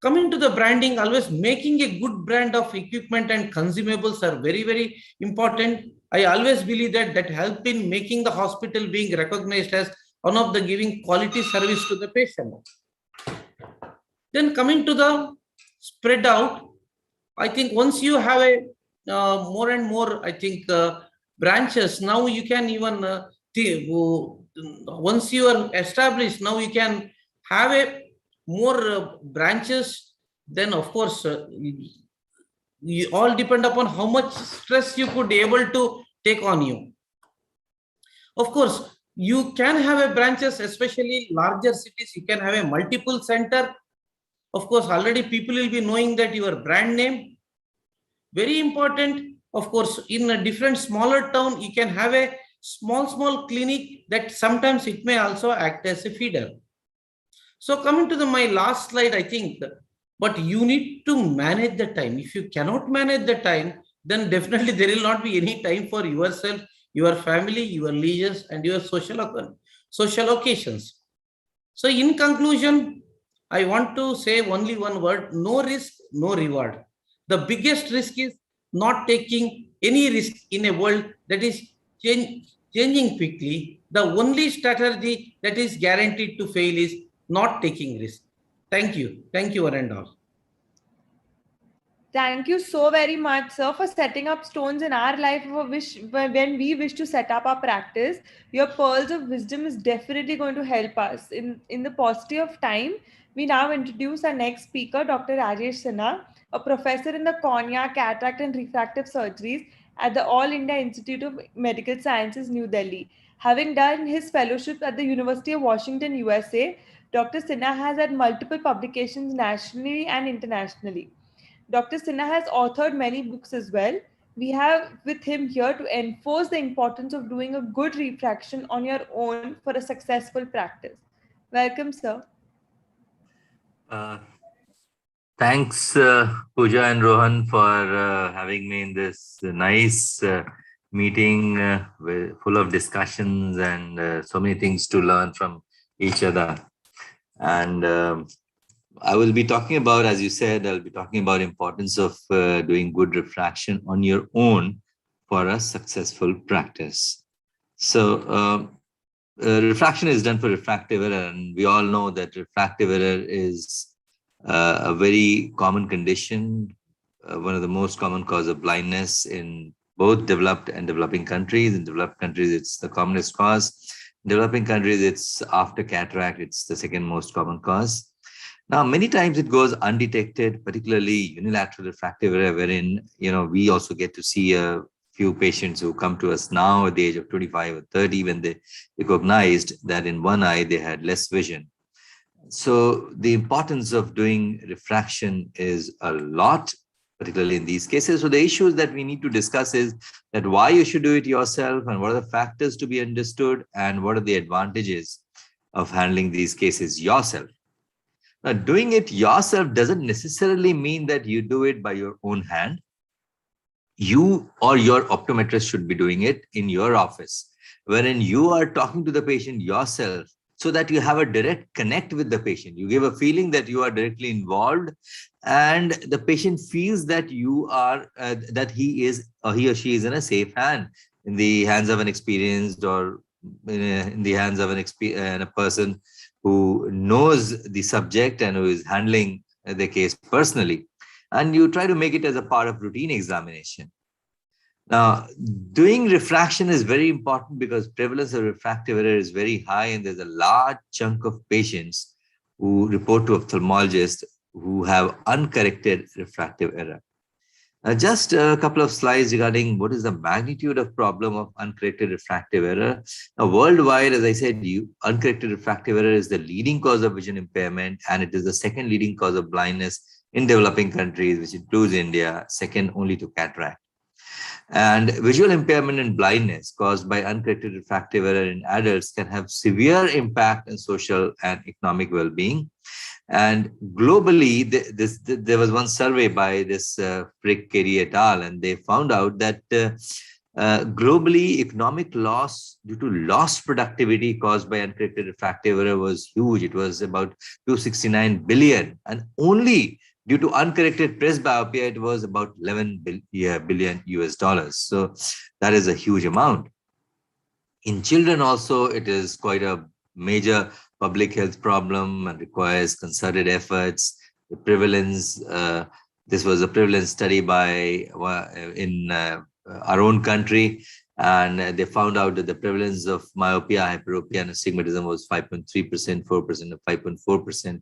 [SPEAKER 8] Coming to the branding, always making a good brand of equipment and consumables are very, very important. I always believe that help in making the hospital being recognized as one of the giving quality service to the patient. Then coming to the spread out, I think once you have a more and more, I think branches, now you can even, once you are established, now you can have a more branches. Then of course, you all depend upon how much stress you could be able to take on you. Of course, you can have a branches, especially larger cities, you can have a multiple center. Of course, already people will be knowing that your brand name. Very important, of course, in a different smaller town, you can have a small clinic that sometimes it may also act as a feeder. So coming to my last slide, I think, but you need to manage the time. If you cannot manage the time, then definitely there will not be any time for yourself, your family, your leisures, and your social occasions. So in conclusion, I want to say only one word: no risk, no reward. The biggest risk is not taking any risk in a world that is changing quickly. The only strategy that is guaranteed to fail is not taking risk. Thank you. Thank you, one and all.
[SPEAKER 4] Thank you so very much, sir, for setting up stones in our life when we wish to set up our practice. Your pearls of wisdom is definitely going to help us. In the paucity of time, we now introduce our next speaker, Dr. Rajesh Sinha, a professor in the cornea, cataract and refractive surgeries at the All India Institute of Medical Sciences, New Delhi. Having done his fellowship at the University of Washington, USA, Dr. Sinha has had multiple publications nationally and internationally. Dr. Sinha has authored many books as well. We have with him here to enforce the importance of doing a good refraction on your own for a successful practice. Welcome, sir.
[SPEAKER 9] Thanks, Pooja and Rohan, for having me in this nice meeting full of discussions and so many things to learn from each other. And I will be talking about, as you said, I'll be talking about importance of doing good refraction on your own for a successful practice. So refraction is done for refractive error, and we all know that refractive error is a very common condition, one of the most common cause of blindness in both developed and developing countries. In developed countries, it's the commonest cause. In developing countries, it's after cataract, it's the second most common cause. Now, many times it goes undetected, particularly unilateral refractive error, wherein, we also get to see a few patients who come to us now at the age of 25 or 30 when they recognized that in one eye they had less vision. So the importance of doing refraction is a lot, particularly in these cases. So the issues that we need to discuss is that why you should do it yourself, and what are the factors to be understood, and what are the advantages of handling these cases yourself. Now, doing it yourself doesn't necessarily mean that you do it by your own hand. You or your optometrist should be doing it in your office, wherein you are talking to the patient yourself, so that you have a direct connect with the patient. You give a feeling that you are directly involved, and the patient feels that you are, that he or she is in a safe hand, in the hands of an experienced, or in the hands of a person who knows the subject and who is handling the case personally. And you try to make it as a part of routine examination. Now, doing refraction is very important because prevalence of refractive error is very high, and there's a large chunk of patients who report to ophthalmologists who have uncorrected refractive error. Now, just a couple of slides regarding what is the magnitude of problem of uncorrected refractive error. Now, worldwide, as I said, uncorrected refractive error is the leading cause of vision impairment, and it is the second leading cause of blindness in developing countries, which includes India, second only to cataract. And visual impairment and blindness caused by uncorrected refractive error in adults can have severe impact on social and economic well-being. And globally, there was one survey by this Frick, Kerry et al., and they found out that globally, economic loss due to lost productivity caused by uncorrected refractive error was huge. It was about 269 billion, and only due to uncorrected presbyopia, it was about 11 billion US dollars. So that is a huge amount. In children also, it is quite a major public health problem and requires concerted efforts. The prevalence, this was a prevalence study in our own country, and they found out that the prevalence of myopia, hyperopia, and astigmatism was 5.3%, 4%, and 5.4%,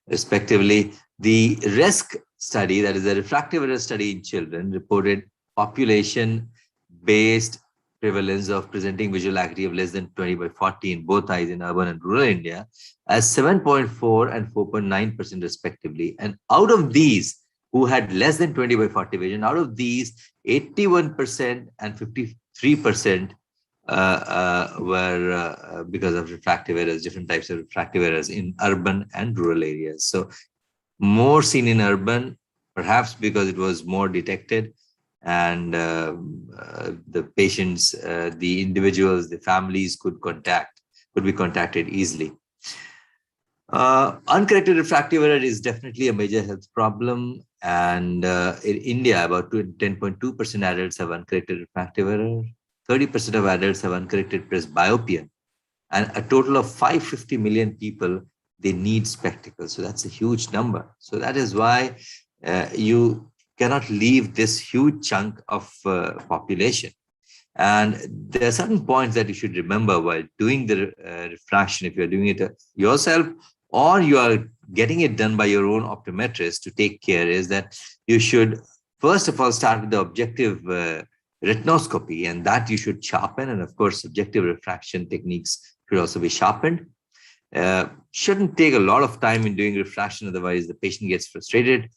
[SPEAKER 9] respectively. The RESC study, that is a refractive error study in children, reported population-based prevalence of presenting visual acuity of less than 20/40 in both eyes in urban and rural India as 7.4 and 4.9% respectively. And out of these who had less than 20/40 vision, out of these, 81% and 53% were because of refractive errors, different types of refractive errors in urban and rural areas. So more seen in urban, perhaps because it was more detected, and the patients, the individuals, the families could be contacted easily. Uncorrected refractive error is definitely a major health problem, and in India, about 10.2% adults have uncorrected refractive error, 30% of adults have uncorrected presbyopia, and a total of 550 million people, they need spectacles. So that's a huge number. So that is why you cannot leave this huge chunk of population. And there are certain points that you should remember while doing the refraction, if you're doing it yourself or you are getting it done by your own optometrist to take care, is that you should, first of all, start with the objective retinoscopy, and that you should sharpen. And of course, subjective refraction techniques should also be sharpened. Shouldn't take a lot of time in doing refraction, otherwise the patient gets frustrated.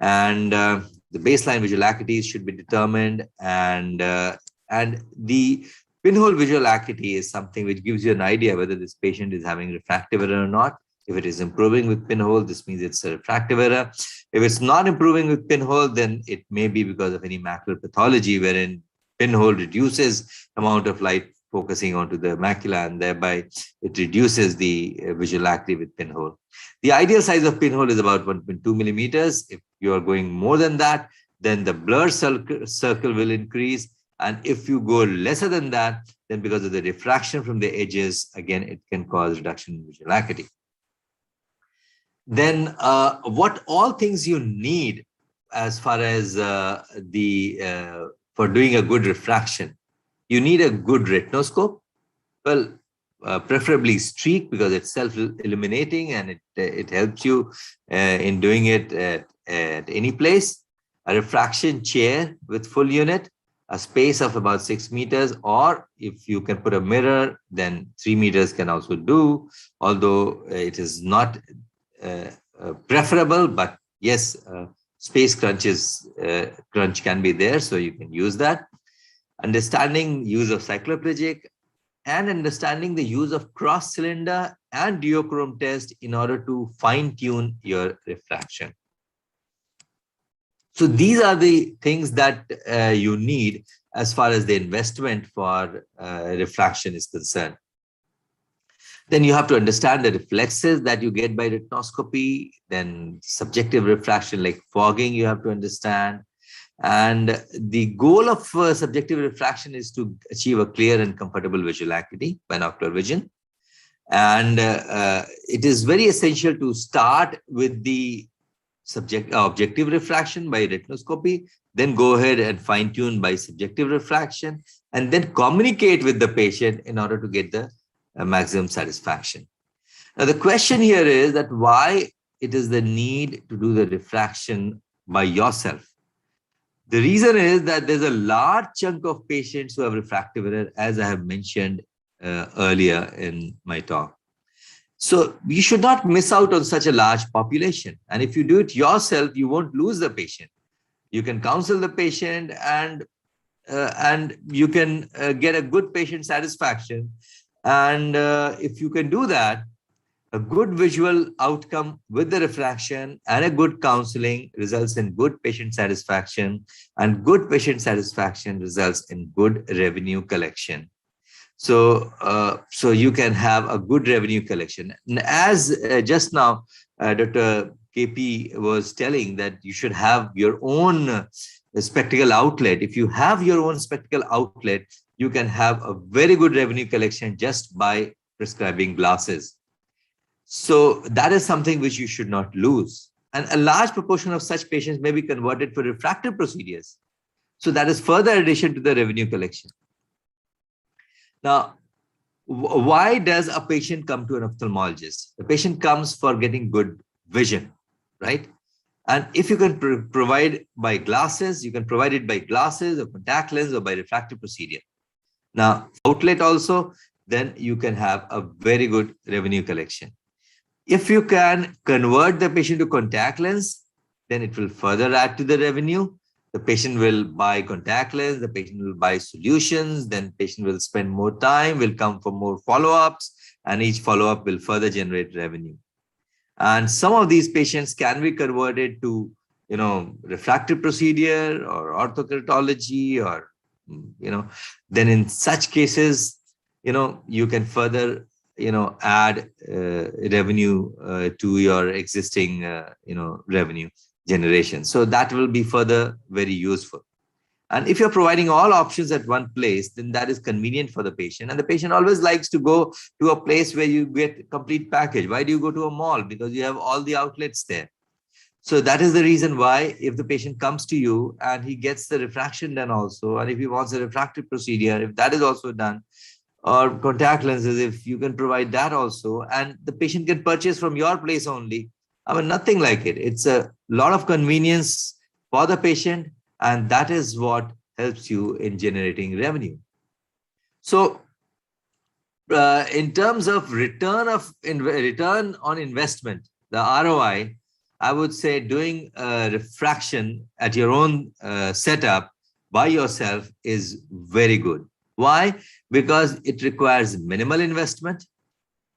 [SPEAKER 9] And the baseline visual acuities should be determined, and the pinhole visual acuity is something which gives you an idea whether this patient is having refractive error or not. If it is improving with pinhole, this means it's a refractive error. If it's not improving with pinhole, then it may be because of any macular pathology, wherein pinhole reduces amount of light focusing onto the macula, and thereby it reduces the visual acuity with pinhole. The ideal size of pinhole is about 1.2 millimeters. If you are going more than that, then the blur circle will increase. And if you go lesser than that, then because of the diffraction from the edges, again, it can cause reduction in visual acuity. Then what all things you need as far as for doing a good refraction? You need a good retinoscope. Well, preferably streak, because it's self-illuminating and it helps you in doing it at any place. A refraction chair with full unit, a space of about 6 meters, or if you can put a mirror, then 3 meters can also do, although it is not preferable, but yes, space crunch can be there, so you can use that. Understanding use of cycloplegic and understanding the use of cross cylinder and duochrome test in order to fine tune your refraction. So these are the things that you need as far as the investment for refraction is concerned. Then you have to understand the reflexes that you get by retinoscopy, then subjective refraction like fogging you have to understand. And the goal of subjective refraction is to achieve a clear and comfortable visual acuity, binocular vision. And it is very essential to start with the objective refraction by retinoscopy, then go ahead and fine tune by subjective refraction, and then communicate with the patient in order to get the maximum satisfaction. Now, the question here is that why it is the need to do the refraction by yourself. The reason is that there's a large chunk of patients who have refractive error, as I have mentioned earlier in my talk. So you should not miss out on such a large population. And if you do it yourself, you won't lose the patient. You can counsel the patient and you can get a good patient satisfaction. And if you can do that, a good visual outcome with the refraction and a good counseling results in good patient satisfaction, and good patient satisfaction results in good revenue collection. So, so you can have a good revenue collection. And as just now, Dr. KP was telling that you should have your own spectacle outlet. If you have your own spectacle outlet, you can have a very good revenue collection just by prescribing glasses. So that is something which you should not lose. And a large proportion of such patients may be converted for refractive procedures. So that is further addition to the revenue collection. Now, why does a patient come to an ophthalmologist? The patient comes for getting good vision, right? And if you can provide by glasses, you can provide it by glasses or contact lens or by refractive procedure. Now, outlet also, then you can have a very good revenue collection. If you can convert the patient to contact lens, then it will further add to the revenue. The patient will buy contact lens, the patient will buy solutions, then patient will spend more time, will come for more follow-ups, and each follow-up will further generate revenue. And some of these patients can be converted to, refractive procedure or orthokeratology, or, then in such cases, you can further, add revenue to your existing, revenue generation. So that will be further very useful. And if you're providing all options at one place, then that is convenient for the patient. And the patient always likes to go to a place where you get a complete package. Why do you go to a mall? Because you have all the outlets there. So that is the reason why if the patient comes to you and he gets the refraction done also, and if he wants a refractive procedure, if that is also done, or contact lenses, if you can provide that also, and the patient can purchase from your place only, nothing like it. It's a lot of convenience for the patient, and that is what helps you in generating revenue. So in terms of return on investment, the ROI, I would say doing refraction at your own setup by yourself is very good. Why? Because it requires minimal investment,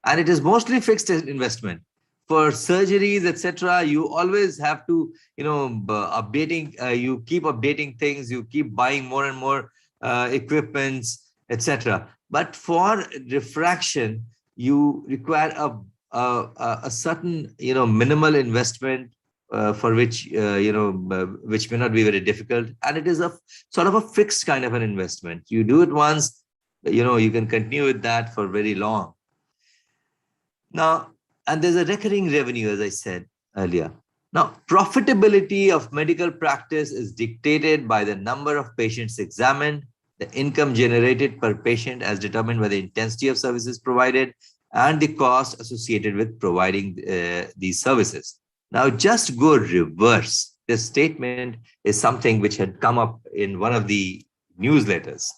[SPEAKER 9] and it is mostly fixed investment. For surgeries, etc., you always have to, updating. You keep updating things. You keep buying more and more equipments, etc. But for refraction, you require a certain, minimal investment for which, which may not be very difficult, and it is a sort of a fixed kind of an investment. You do it once, you can continue with that for very long. Now. And there's a recurring revenue, as I said earlier. Now, profitability of medical practice is dictated by the number of patients examined, the income generated per patient as determined by the intensity of services provided, and the cost associated with providing these services. Now, just go reverse. This statement is something which had come up in one of the newsletters,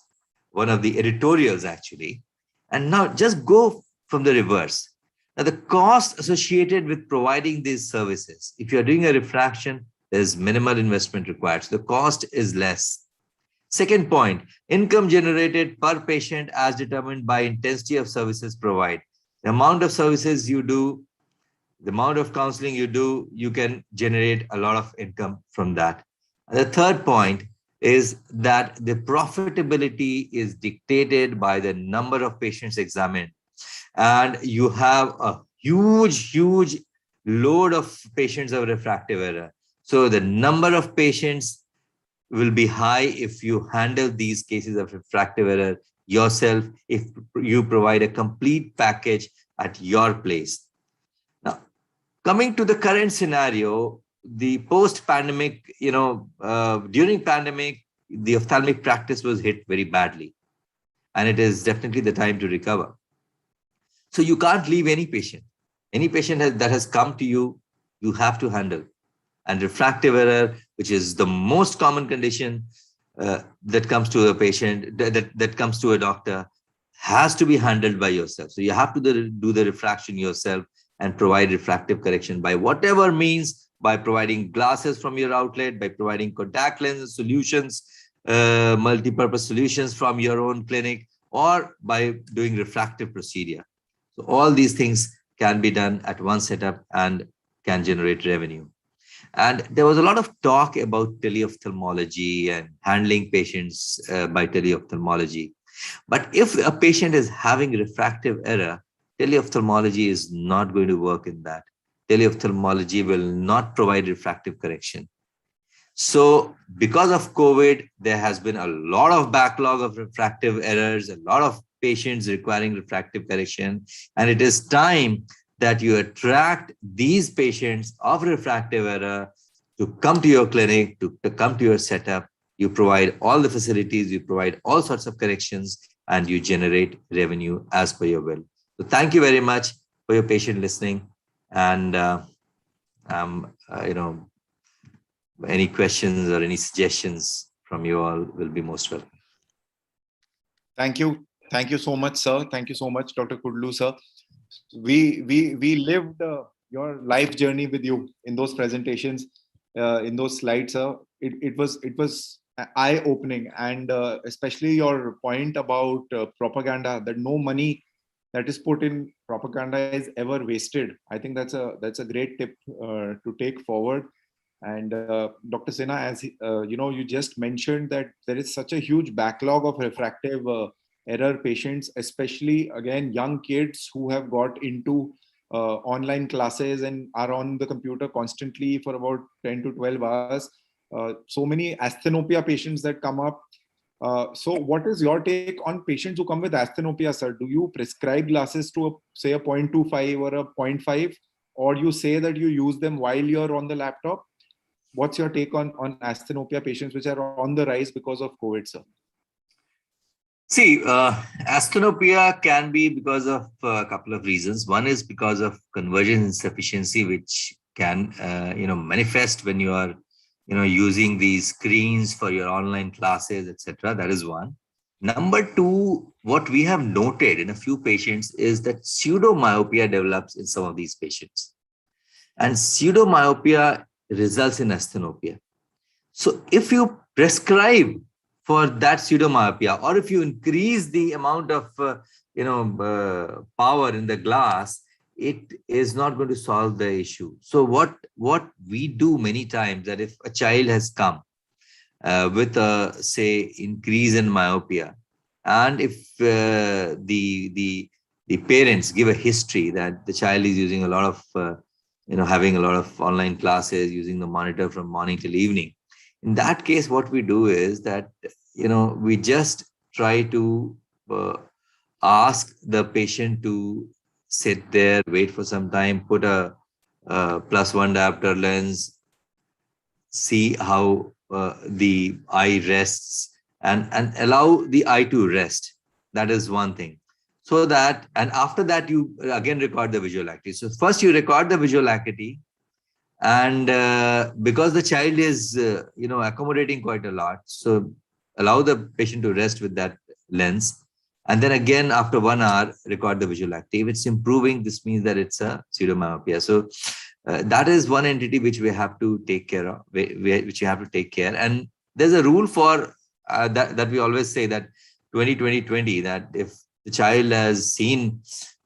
[SPEAKER 9] one of the editorials actually. And now just go from the reverse. Now the cost associated with providing these services, if you're doing a refraction, there's minimal investment required. So the cost is less. Second point, income generated per patient as determined by intensity of services provided. The amount of services you do, the amount of counseling you do, you can generate a lot of income from that. And the third point is that the profitability is dictated by the number of patients examined. And you have a huge load of patients of refractive error. So the number of patients will be high if you handle these cases of refractive error yourself, if you provide a complete package at your place. Now, coming to the current scenario, the post-pandemic, during pandemic, the ophthalmic practice was hit very badly. And it is definitely the time to recover. So you can't leave any patient. Any patient that has come to you, you have to handle. And refractive error, which is the most common condition that comes to a patient, that comes to a doctor, has to be handled by yourself. So you have to do the refraction yourself and provide refractive correction by whatever means, by providing glasses from your outlet, by providing contact lens solutions, multi-purpose solutions from your own clinic, or by doing refractive procedure. So all these things can be done at one setup and can generate revenue. And there was a lot of talk about teleophthalmology and handling patients by teleophthalmology. But if a patient is having refractive error, teleophthalmology is not going to work in that. Teleophthalmology will not provide refractive correction. So because of COVID, there has been a lot of backlog of refractive errors, a lot of patients requiring refractive correction. And it is time that you attract these patients of refractive error to come to your clinic, to come to your setup. You provide all the facilities, you provide all sorts of corrections, and you generate revenue as per your will. So thank you very much for your patient listening. And any questions or any suggestions from you all will be most welcome.
[SPEAKER 2] Thank you. Thank you so much, sir. Thank you so much, Dr. Kudlu, sir. We lived your life journey with you in those presentations, in those slides, sir. It was eye-opening, and especially your point about propaganda, that no money that is put in propaganda is ever wasted. I think that's a great tip to take forward. And Dr. Sinha, as you just mentioned that there is such a huge backlog of refractive error patients, especially again young kids who have got into online classes and are on the computer constantly for about 10 to 12 hours. So many asthenopia patients that come up. So what is your take on patients who come with asthenopia, sir? Do you prescribe glasses to say a 0.25 or a 0.5, or you say that you use them while you're on the laptop? What's your take on asthenopia patients which are on the rise because of COVID, sir?
[SPEAKER 9] See, asthenopia can be because of a couple of reasons. One is because of conversion insufficiency, which can manifest when you are using these screens for your online classes, etc. That is one. Number two, what we have noted in a few patients is that pseudomyopia develops in some of these patients. And pseudomyopia results in asthenopia. So if you prescribe for that pseudomyopia, or if you increase the amount of power in the glass, it is not going to solve the issue. So what we do many times, that if a child has come with a, say, increase in myopia, and if the parents give a history that the child is using a lot of having a lot of online classes, using the monitor from morning till evening, in that case, what we do is that we just try to ask the patient to sit there, wait for some time, put a +1 diopter lens, see how the eye rests, and allow the eye to rest. That is one thing. So that, and after that, you again record the visual acuity. So first you record the visual acuity, and because the child is accommodating quite a lot, so allow the patient to rest with that lens. And then again, after 1 hour, record the visual acuity. If it's improving, this means that it's a pseudomyopia. So that is one entity which we have to take care of, which you have to take care. And there's a rule for that we always say that 20-20-20, that if the child has seen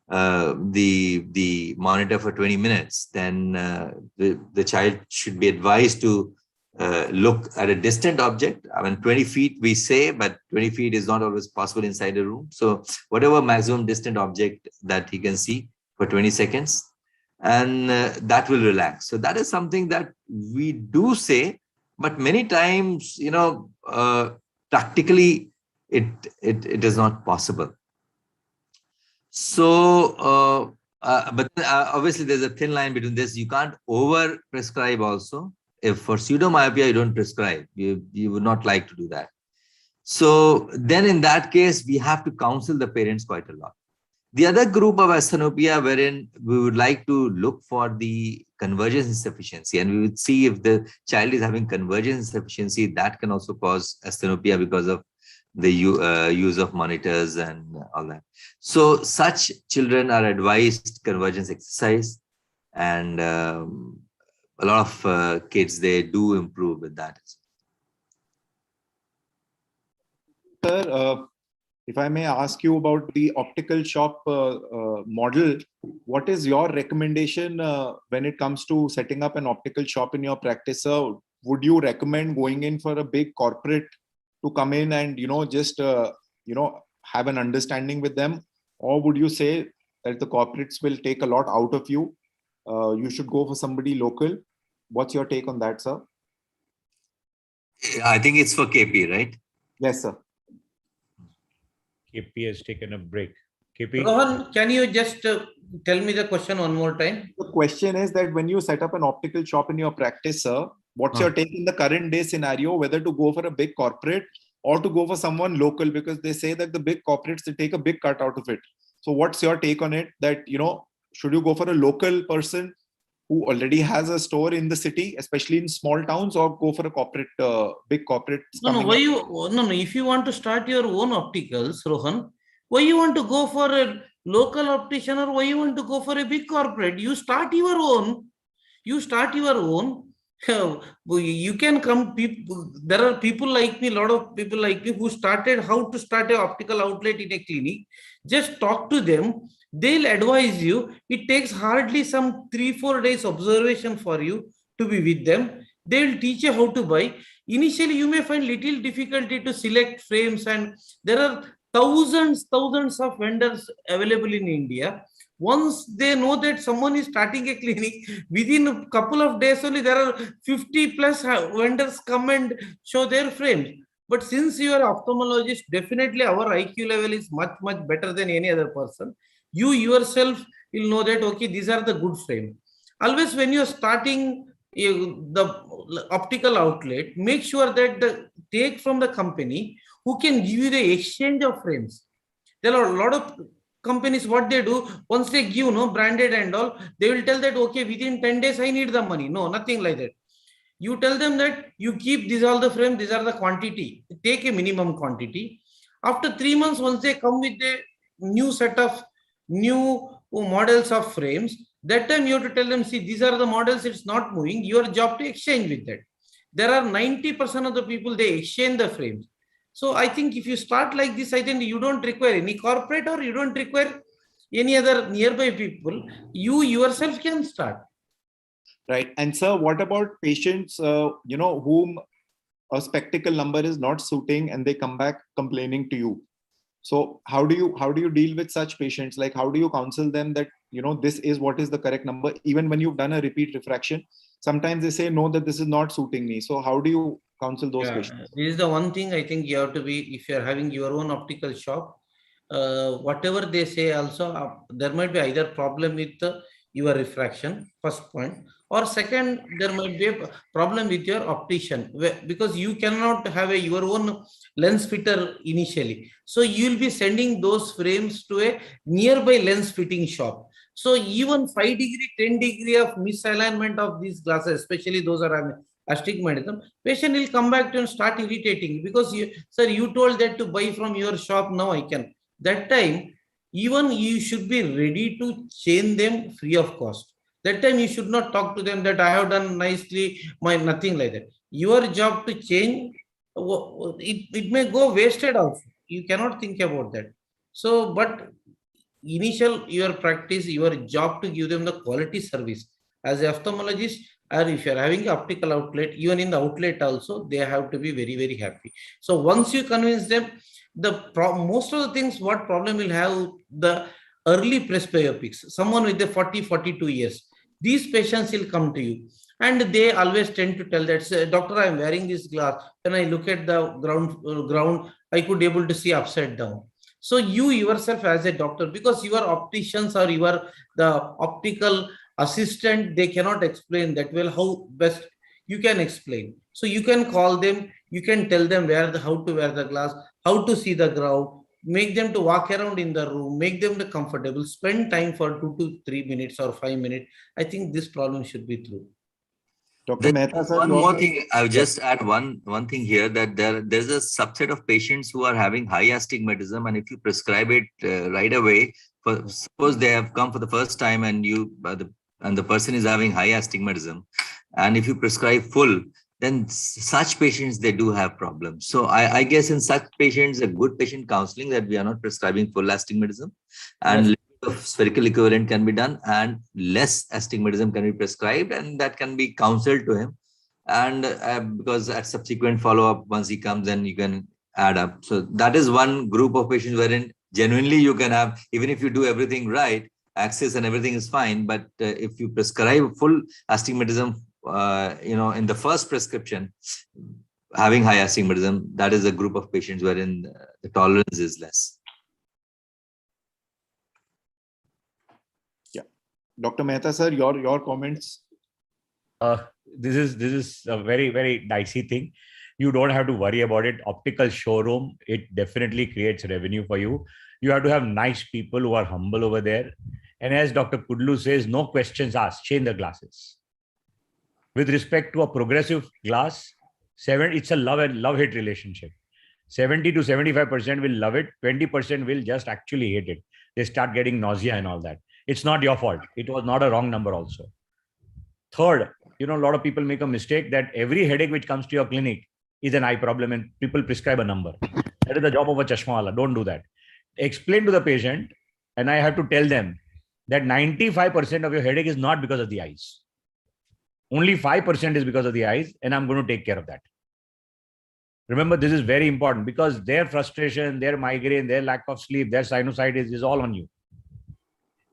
[SPEAKER 9] the monitor for 20 minutes, then the child should be advised to look at a distant object. I mean, 20 feet we say, but 20 feet is not always possible inside a room. So whatever maximum distant object that he can see for 20 seconds, and that will relax. So that is something that we do say, but many times, practically it is not possible. So, but obviously there's a thin line between this. You can't over prescribe also. If for pseudomyopia you don't prescribe, you would not like to do that. So then in that case, we have to counsel the parents quite a lot. The other group of asthenopia wherein we would like to look for the convergence insufficiency, and we would see if the child is having convergence insufficiency, that can also cause asthenopia because of the use of monitors and all that. So such children are advised convergence exercise, and a lot of kids, they do improve with that.
[SPEAKER 2] Sir, if I may ask you about the optical shop model, what is your recommendation when it comes to setting up an optical shop in your practice? Would you recommend going in for a big corporate to come in and, just, have an understanding with them? Or would you say that the corporates will take a lot out of you? You should go for somebody local. What's your take on that, sir?
[SPEAKER 9] I think it's for KP, right?
[SPEAKER 2] Yes, sir.
[SPEAKER 1] KP has taken a break. KP?
[SPEAKER 8] Rohan, can you just tell me the question one more time?
[SPEAKER 2] The question is that when you set up an optical shop in your practice, sir, what's your take in the current day scenario, whether to go for a big corporate or to go for someone local? Because they say that the big corporates, they take a big cut out of it. So what's your take on it, that, should you go for a local person who already has a store in the city, especially in small towns, or go for a corporate, big corporate?
[SPEAKER 8] No, if you want to start your own opticals, Rohan, why you want to go for a local optician, or why you want to go for a big corporate? You start your own. You can come. There are people like me, a lot of people like me, who started how to start an optical outlet in a clinic. Just talk to them. They'll advise you. It takes hardly some 3-4 days observation for you to be with them. They'll teach you how to buy. Initially, you may find little difficulty to select frames, and there are thousands of vendors available in India. Once they know that someone is starting a clinic, within a couple of days only, there are 50 plus vendors come and show their frames. But since you are ophthalmologist, definitely our IQ level is much better than any other person. You yourself will know that, okay, these are the good frames. Always when you are starting the optical outlet, make sure that take from the company who can give you the exchange of frames. There are a lot of companies, what they do, once they give branded and all, they will tell that, okay, within 10 days I need the money. No, nothing like that. You tell them that you keep these all the frames, these are the quantity, take a minimum quantity. After 3 months, once they come with a new set of new models of frames, that time you have to tell them, see, these are the models, it's not moving, your job to exchange with that. There are 90% of the people, they exchange the frames. So I think if you start like this, I think you don't require any corporate, or you don't require any other nearby people. You yourself can start.
[SPEAKER 2] Right. And sir, what about patients, whom a spectacle number is not suiting and they come back complaining to you? So how do you deal with such patients? Like, how do you counsel them that, this is what is the correct number? Even when you've done a repeat refraction, sometimes they say, no, that this is not suiting me. So how do you counsel those patients?
[SPEAKER 8] This is the one thing I think you have to be, if you're having your own optical shop, whatever they say also, there might be either problem with your refraction, first point, or second, there might be a problem with your optician, because you cannot have your own lens fitter initially. So you will be sending those frames to a nearby lens fitting shop. So even 5 degree, 10 degree of misalignment of these glasses, especially those are astigmatism, patient will come back to and start irritating because you, sir, you told that to buy from your shop. Now I can. That time, even you should be ready to change them free of cost. That time you should not talk to them that I have done nicely, nothing like that. Your job to change, it may go wasted also. You cannot think about that. So, but initial your practice, your job to give them the quality service. As an ophthalmologist, or if you're having optical outlet, even in the outlet also, they have to be very, very happy. So once you convince them, most of the things, what problem will have the early presbyopics, someone with the 40-42 years, these patients will come to you. And they always tend to tell that, say, doctor, I'm wearing this glass. When I look at the ground, I could able to see upside down. So you yourself as a doctor, because your opticians or the optical assistant, they cannot explain that well how best you can explain. So you can call them, you can tell them how to wear the glass, how to see the ground, make them to walk around in the room, make them comfortable, spend time for 2 to 3 minutes or 5 minutes. I think this problem should be through.
[SPEAKER 2] Dr. Mehta, sir,
[SPEAKER 9] one more thing, I'll just add one thing here, that there's a subset of patients who are having high astigmatism, and if you prescribe it right away, suppose they have come for the first time and the person is having high astigmatism, and if you prescribe full, then such patients, they do have problems. So I guess in such patients, a good patient counseling, that we are not prescribing full astigmatism, and yes, of spherical equivalent can be done, and less astigmatism can be prescribed, and that can be counseled to him. And because at subsequent follow-up, once he comes, then you can add up. So that is one group of patients wherein genuinely you can have, even if you do everything right, access and everything is fine, but if you prescribe full astigmatism, in the first prescription, having high astigmatism, that is a group of patients wherein the tolerance is less.
[SPEAKER 2] Dr. Mehta, sir, your comments.
[SPEAKER 1] This is a very, very dicey thing. You don't have to worry about it. Optical showroom, it definitely creates revenue for you. You have to have nice people who are humble over there. And as Dr. Kudlu says, no questions asked, change the glasses. With respect to a progressive glass, it's a love-hate relationship. 70 to 75% will love it. 20% will just actually hate it. They start getting nausea and all that. It's not your fault. It was not a wrong number also. Third, a lot of people make a mistake that every headache which comes to your clinic is an eye problem and people prescribe a number. That is the job of a chashma wala. Don't do that. Explain to the patient, and I have to tell them that 95% of your headache is not because of the eyes. Only 5% is because of the eyes, and I'm going to take care of that. Remember, this is very important because their frustration, their migraine, their lack of sleep, their sinusitis is all on you.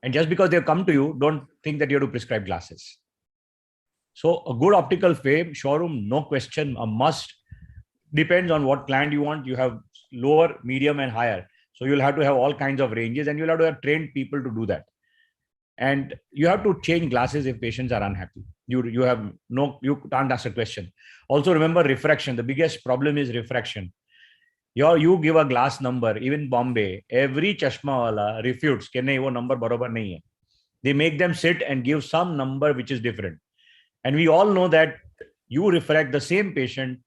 [SPEAKER 1] And just because they've come to you, don't think that you have to prescribe glasses. So a good optical frame, showroom, no question, a must. Depends on what client you want. You have lower, medium, and higher. So you'll have to have all kinds of ranges, and you'll have to have trained people to do that. And you have to change glasses if patients are unhappy. You can't ask a question. Also remember refraction. The biggest problem is refraction. You give a glass number, even Bombay, every chashma wala refutes कि नहीं वो number बराबर नहीं है. They make them sit and give some number which is different. And we all know that you refract the same patient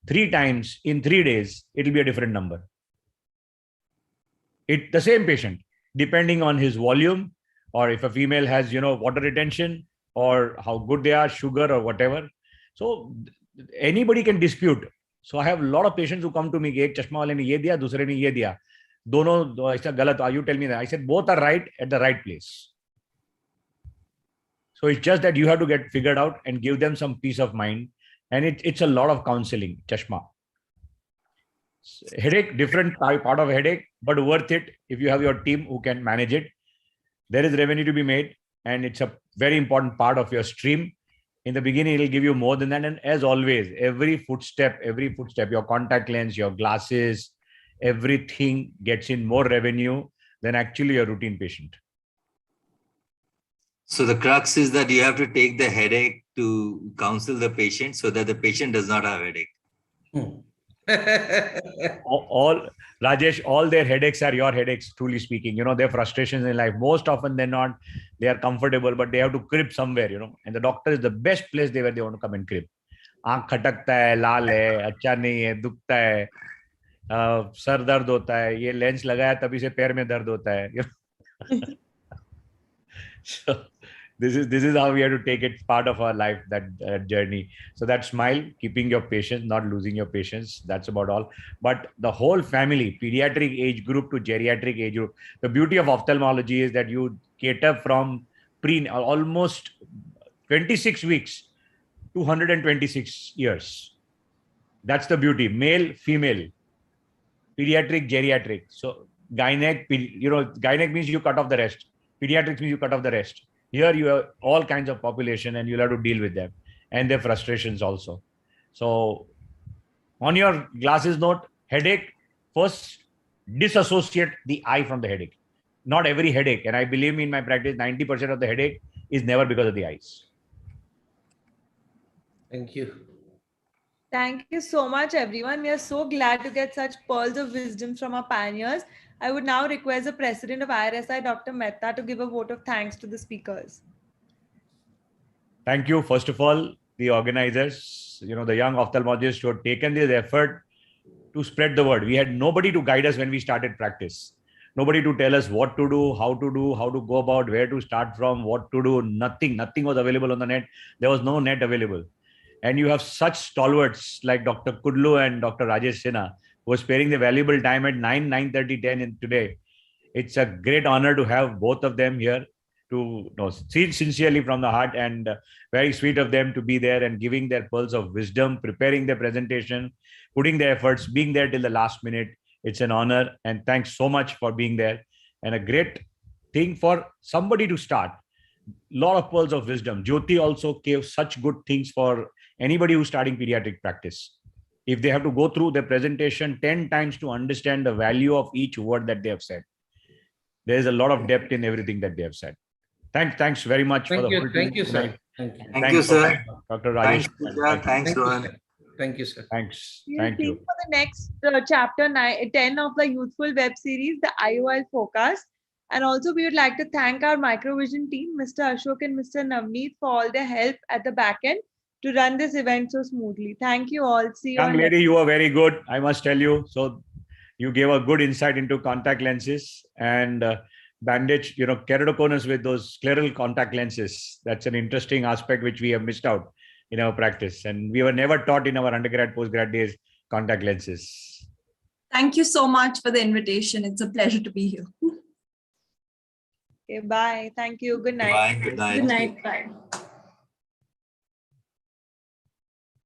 [SPEAKER 1] 3 times in 3 days, it will be a different number. The same patient, depending on his volume, or if a female has, water retention, or how good they are, sugar or whatever. So anybody can dispute. So I have a lot of patients who come to me, ek chashma wale ne ye diya, dusre ne ye diya. Dono aisa galat, you tell me that. I said, both are right at the right place. So it's just that you have to get figured out and give them some peace of mind. And it's a lot of counseling, chashma. Headache, different part of headache, but worth it if you have your team who can manage it. There is revenue to be made, and it's a very important part of your stream. In the beginning, it will give you more than that. And as always, every footstep, your contact lens, your glasses, everything gets in more revenue than actually a routine patient.
[SPEAKER 9] So the crux is that you have to take the headache to counsel the patient so that the patient does not have headache.
[SPEAKER 1] Rajesh, all their headaches are your headaches, truly speaking. Their frustrations in life, most often than not, they are comfortable, but they have to crib somewhere, and the doctor is the best place where they want to come and crib. आंख खटकता है, लाल है, अच्छा नहीं है, दुखता है, sir दर्द होता है, ये लेंस लगाया तभी से पैर में दर्द होता है. So this is how we have to take it, part of our life, that journey. So that smile, keeping your patience, not losing your patience, that's about all. But the whole family, pediatric age group to geriatric age group, the beauty of ophthalmology is that you cater from almost 26 weeks to 126 years. That's the beauty. Male, female, pediatric, geriatric. So gynec, gynec means you cut off the rest. Pediatrics means you cut off the rest. Here you have all kinds of population and you'll have to deal with them and their frustrations also. So on your glasses note, headache, first disassociate the eye from the headache. Not every headache, and I believe me, in my practice, 90% of the headache is never because of the eyes.
[SPEAKER 8] Thank you.
[SPEAKER 4] Thank you so much, everyone. We are so glad to get such pearls of wisdom from our pioneers. I would now request the president of IRSI, Dr. Mehta, to give a vote of thanks to the speakers.
[SPEAKER 1] Thank you. First of all, the organizers, the young ophthalmologists who have taken this effort to spread the word. We had nobody to guide us when we started practice. Nobody to tell us what to do, how to go about, where to start from, what to do. Nothing was available on the net. There was no net available. And you have such stalwarts like Dr. Kudlu and Dr. Rajesh Sinha, who are sparing the valuable time at 9:30, 10 today. It's a great honor to have both of them here, to see sincerely from the heart, and very sweet of them to be there and giving their pearls of wisdom, preparing their presentation, putting their efforts, being there till the last minute. It's an honor, and thanks so much for being there. And a great thing for somebody to start. Lot of pearls of wisdom. Jyoti also gave such good things for anybody who's starting pediatric practice. If they have to go through the presentation 10 times to understand the value of each word that they have said, there is a lot of depth in everything that they have said. Thanks very much for the whole team.
[SPEAKER 8] Thank you, sir. Thank you.
[SPEAKER 9] Thank you, sir.
[SPEAKER 1] Dr. Rajesh.
[SPEAKER 9] Thanks, Rohan.
[SPEAKER 8] Thank you, sir.
[SPEAKER 1] Thanks.
[SPEAKER 4] We'll
[SPEAKER 1] Thank
[SPEAKER 4] see
[SPEAKER 1] you.
[SPEAKER 4] for the next chapter 10 of the Youthful web series, the IOL Focus. And also we would like to thank our Microvision team, Mr. Ashok and Mr. Navneet, for all their help at the back end to run this event so smoothly. Thank you all. See you.
[SPEAKER 1] Young lady, you were very good, I must tell you. So you gave a good insight into contact lenses and bandage, keratoconus with those scleral contact lenses. That's an interesting aspect which we have missed out in our practice. And we were never taught in our undergrad, postgrad days, contact lenses.
[SPEAKER 7] Thank you so much for the invitation. It's a pleasure to be here.
[SPEAKER 4] Okay, bye. Thank you. Good night.
[SPEAKER 9] Bye. Good night.
[SPEAKER 7] Good night. Bye.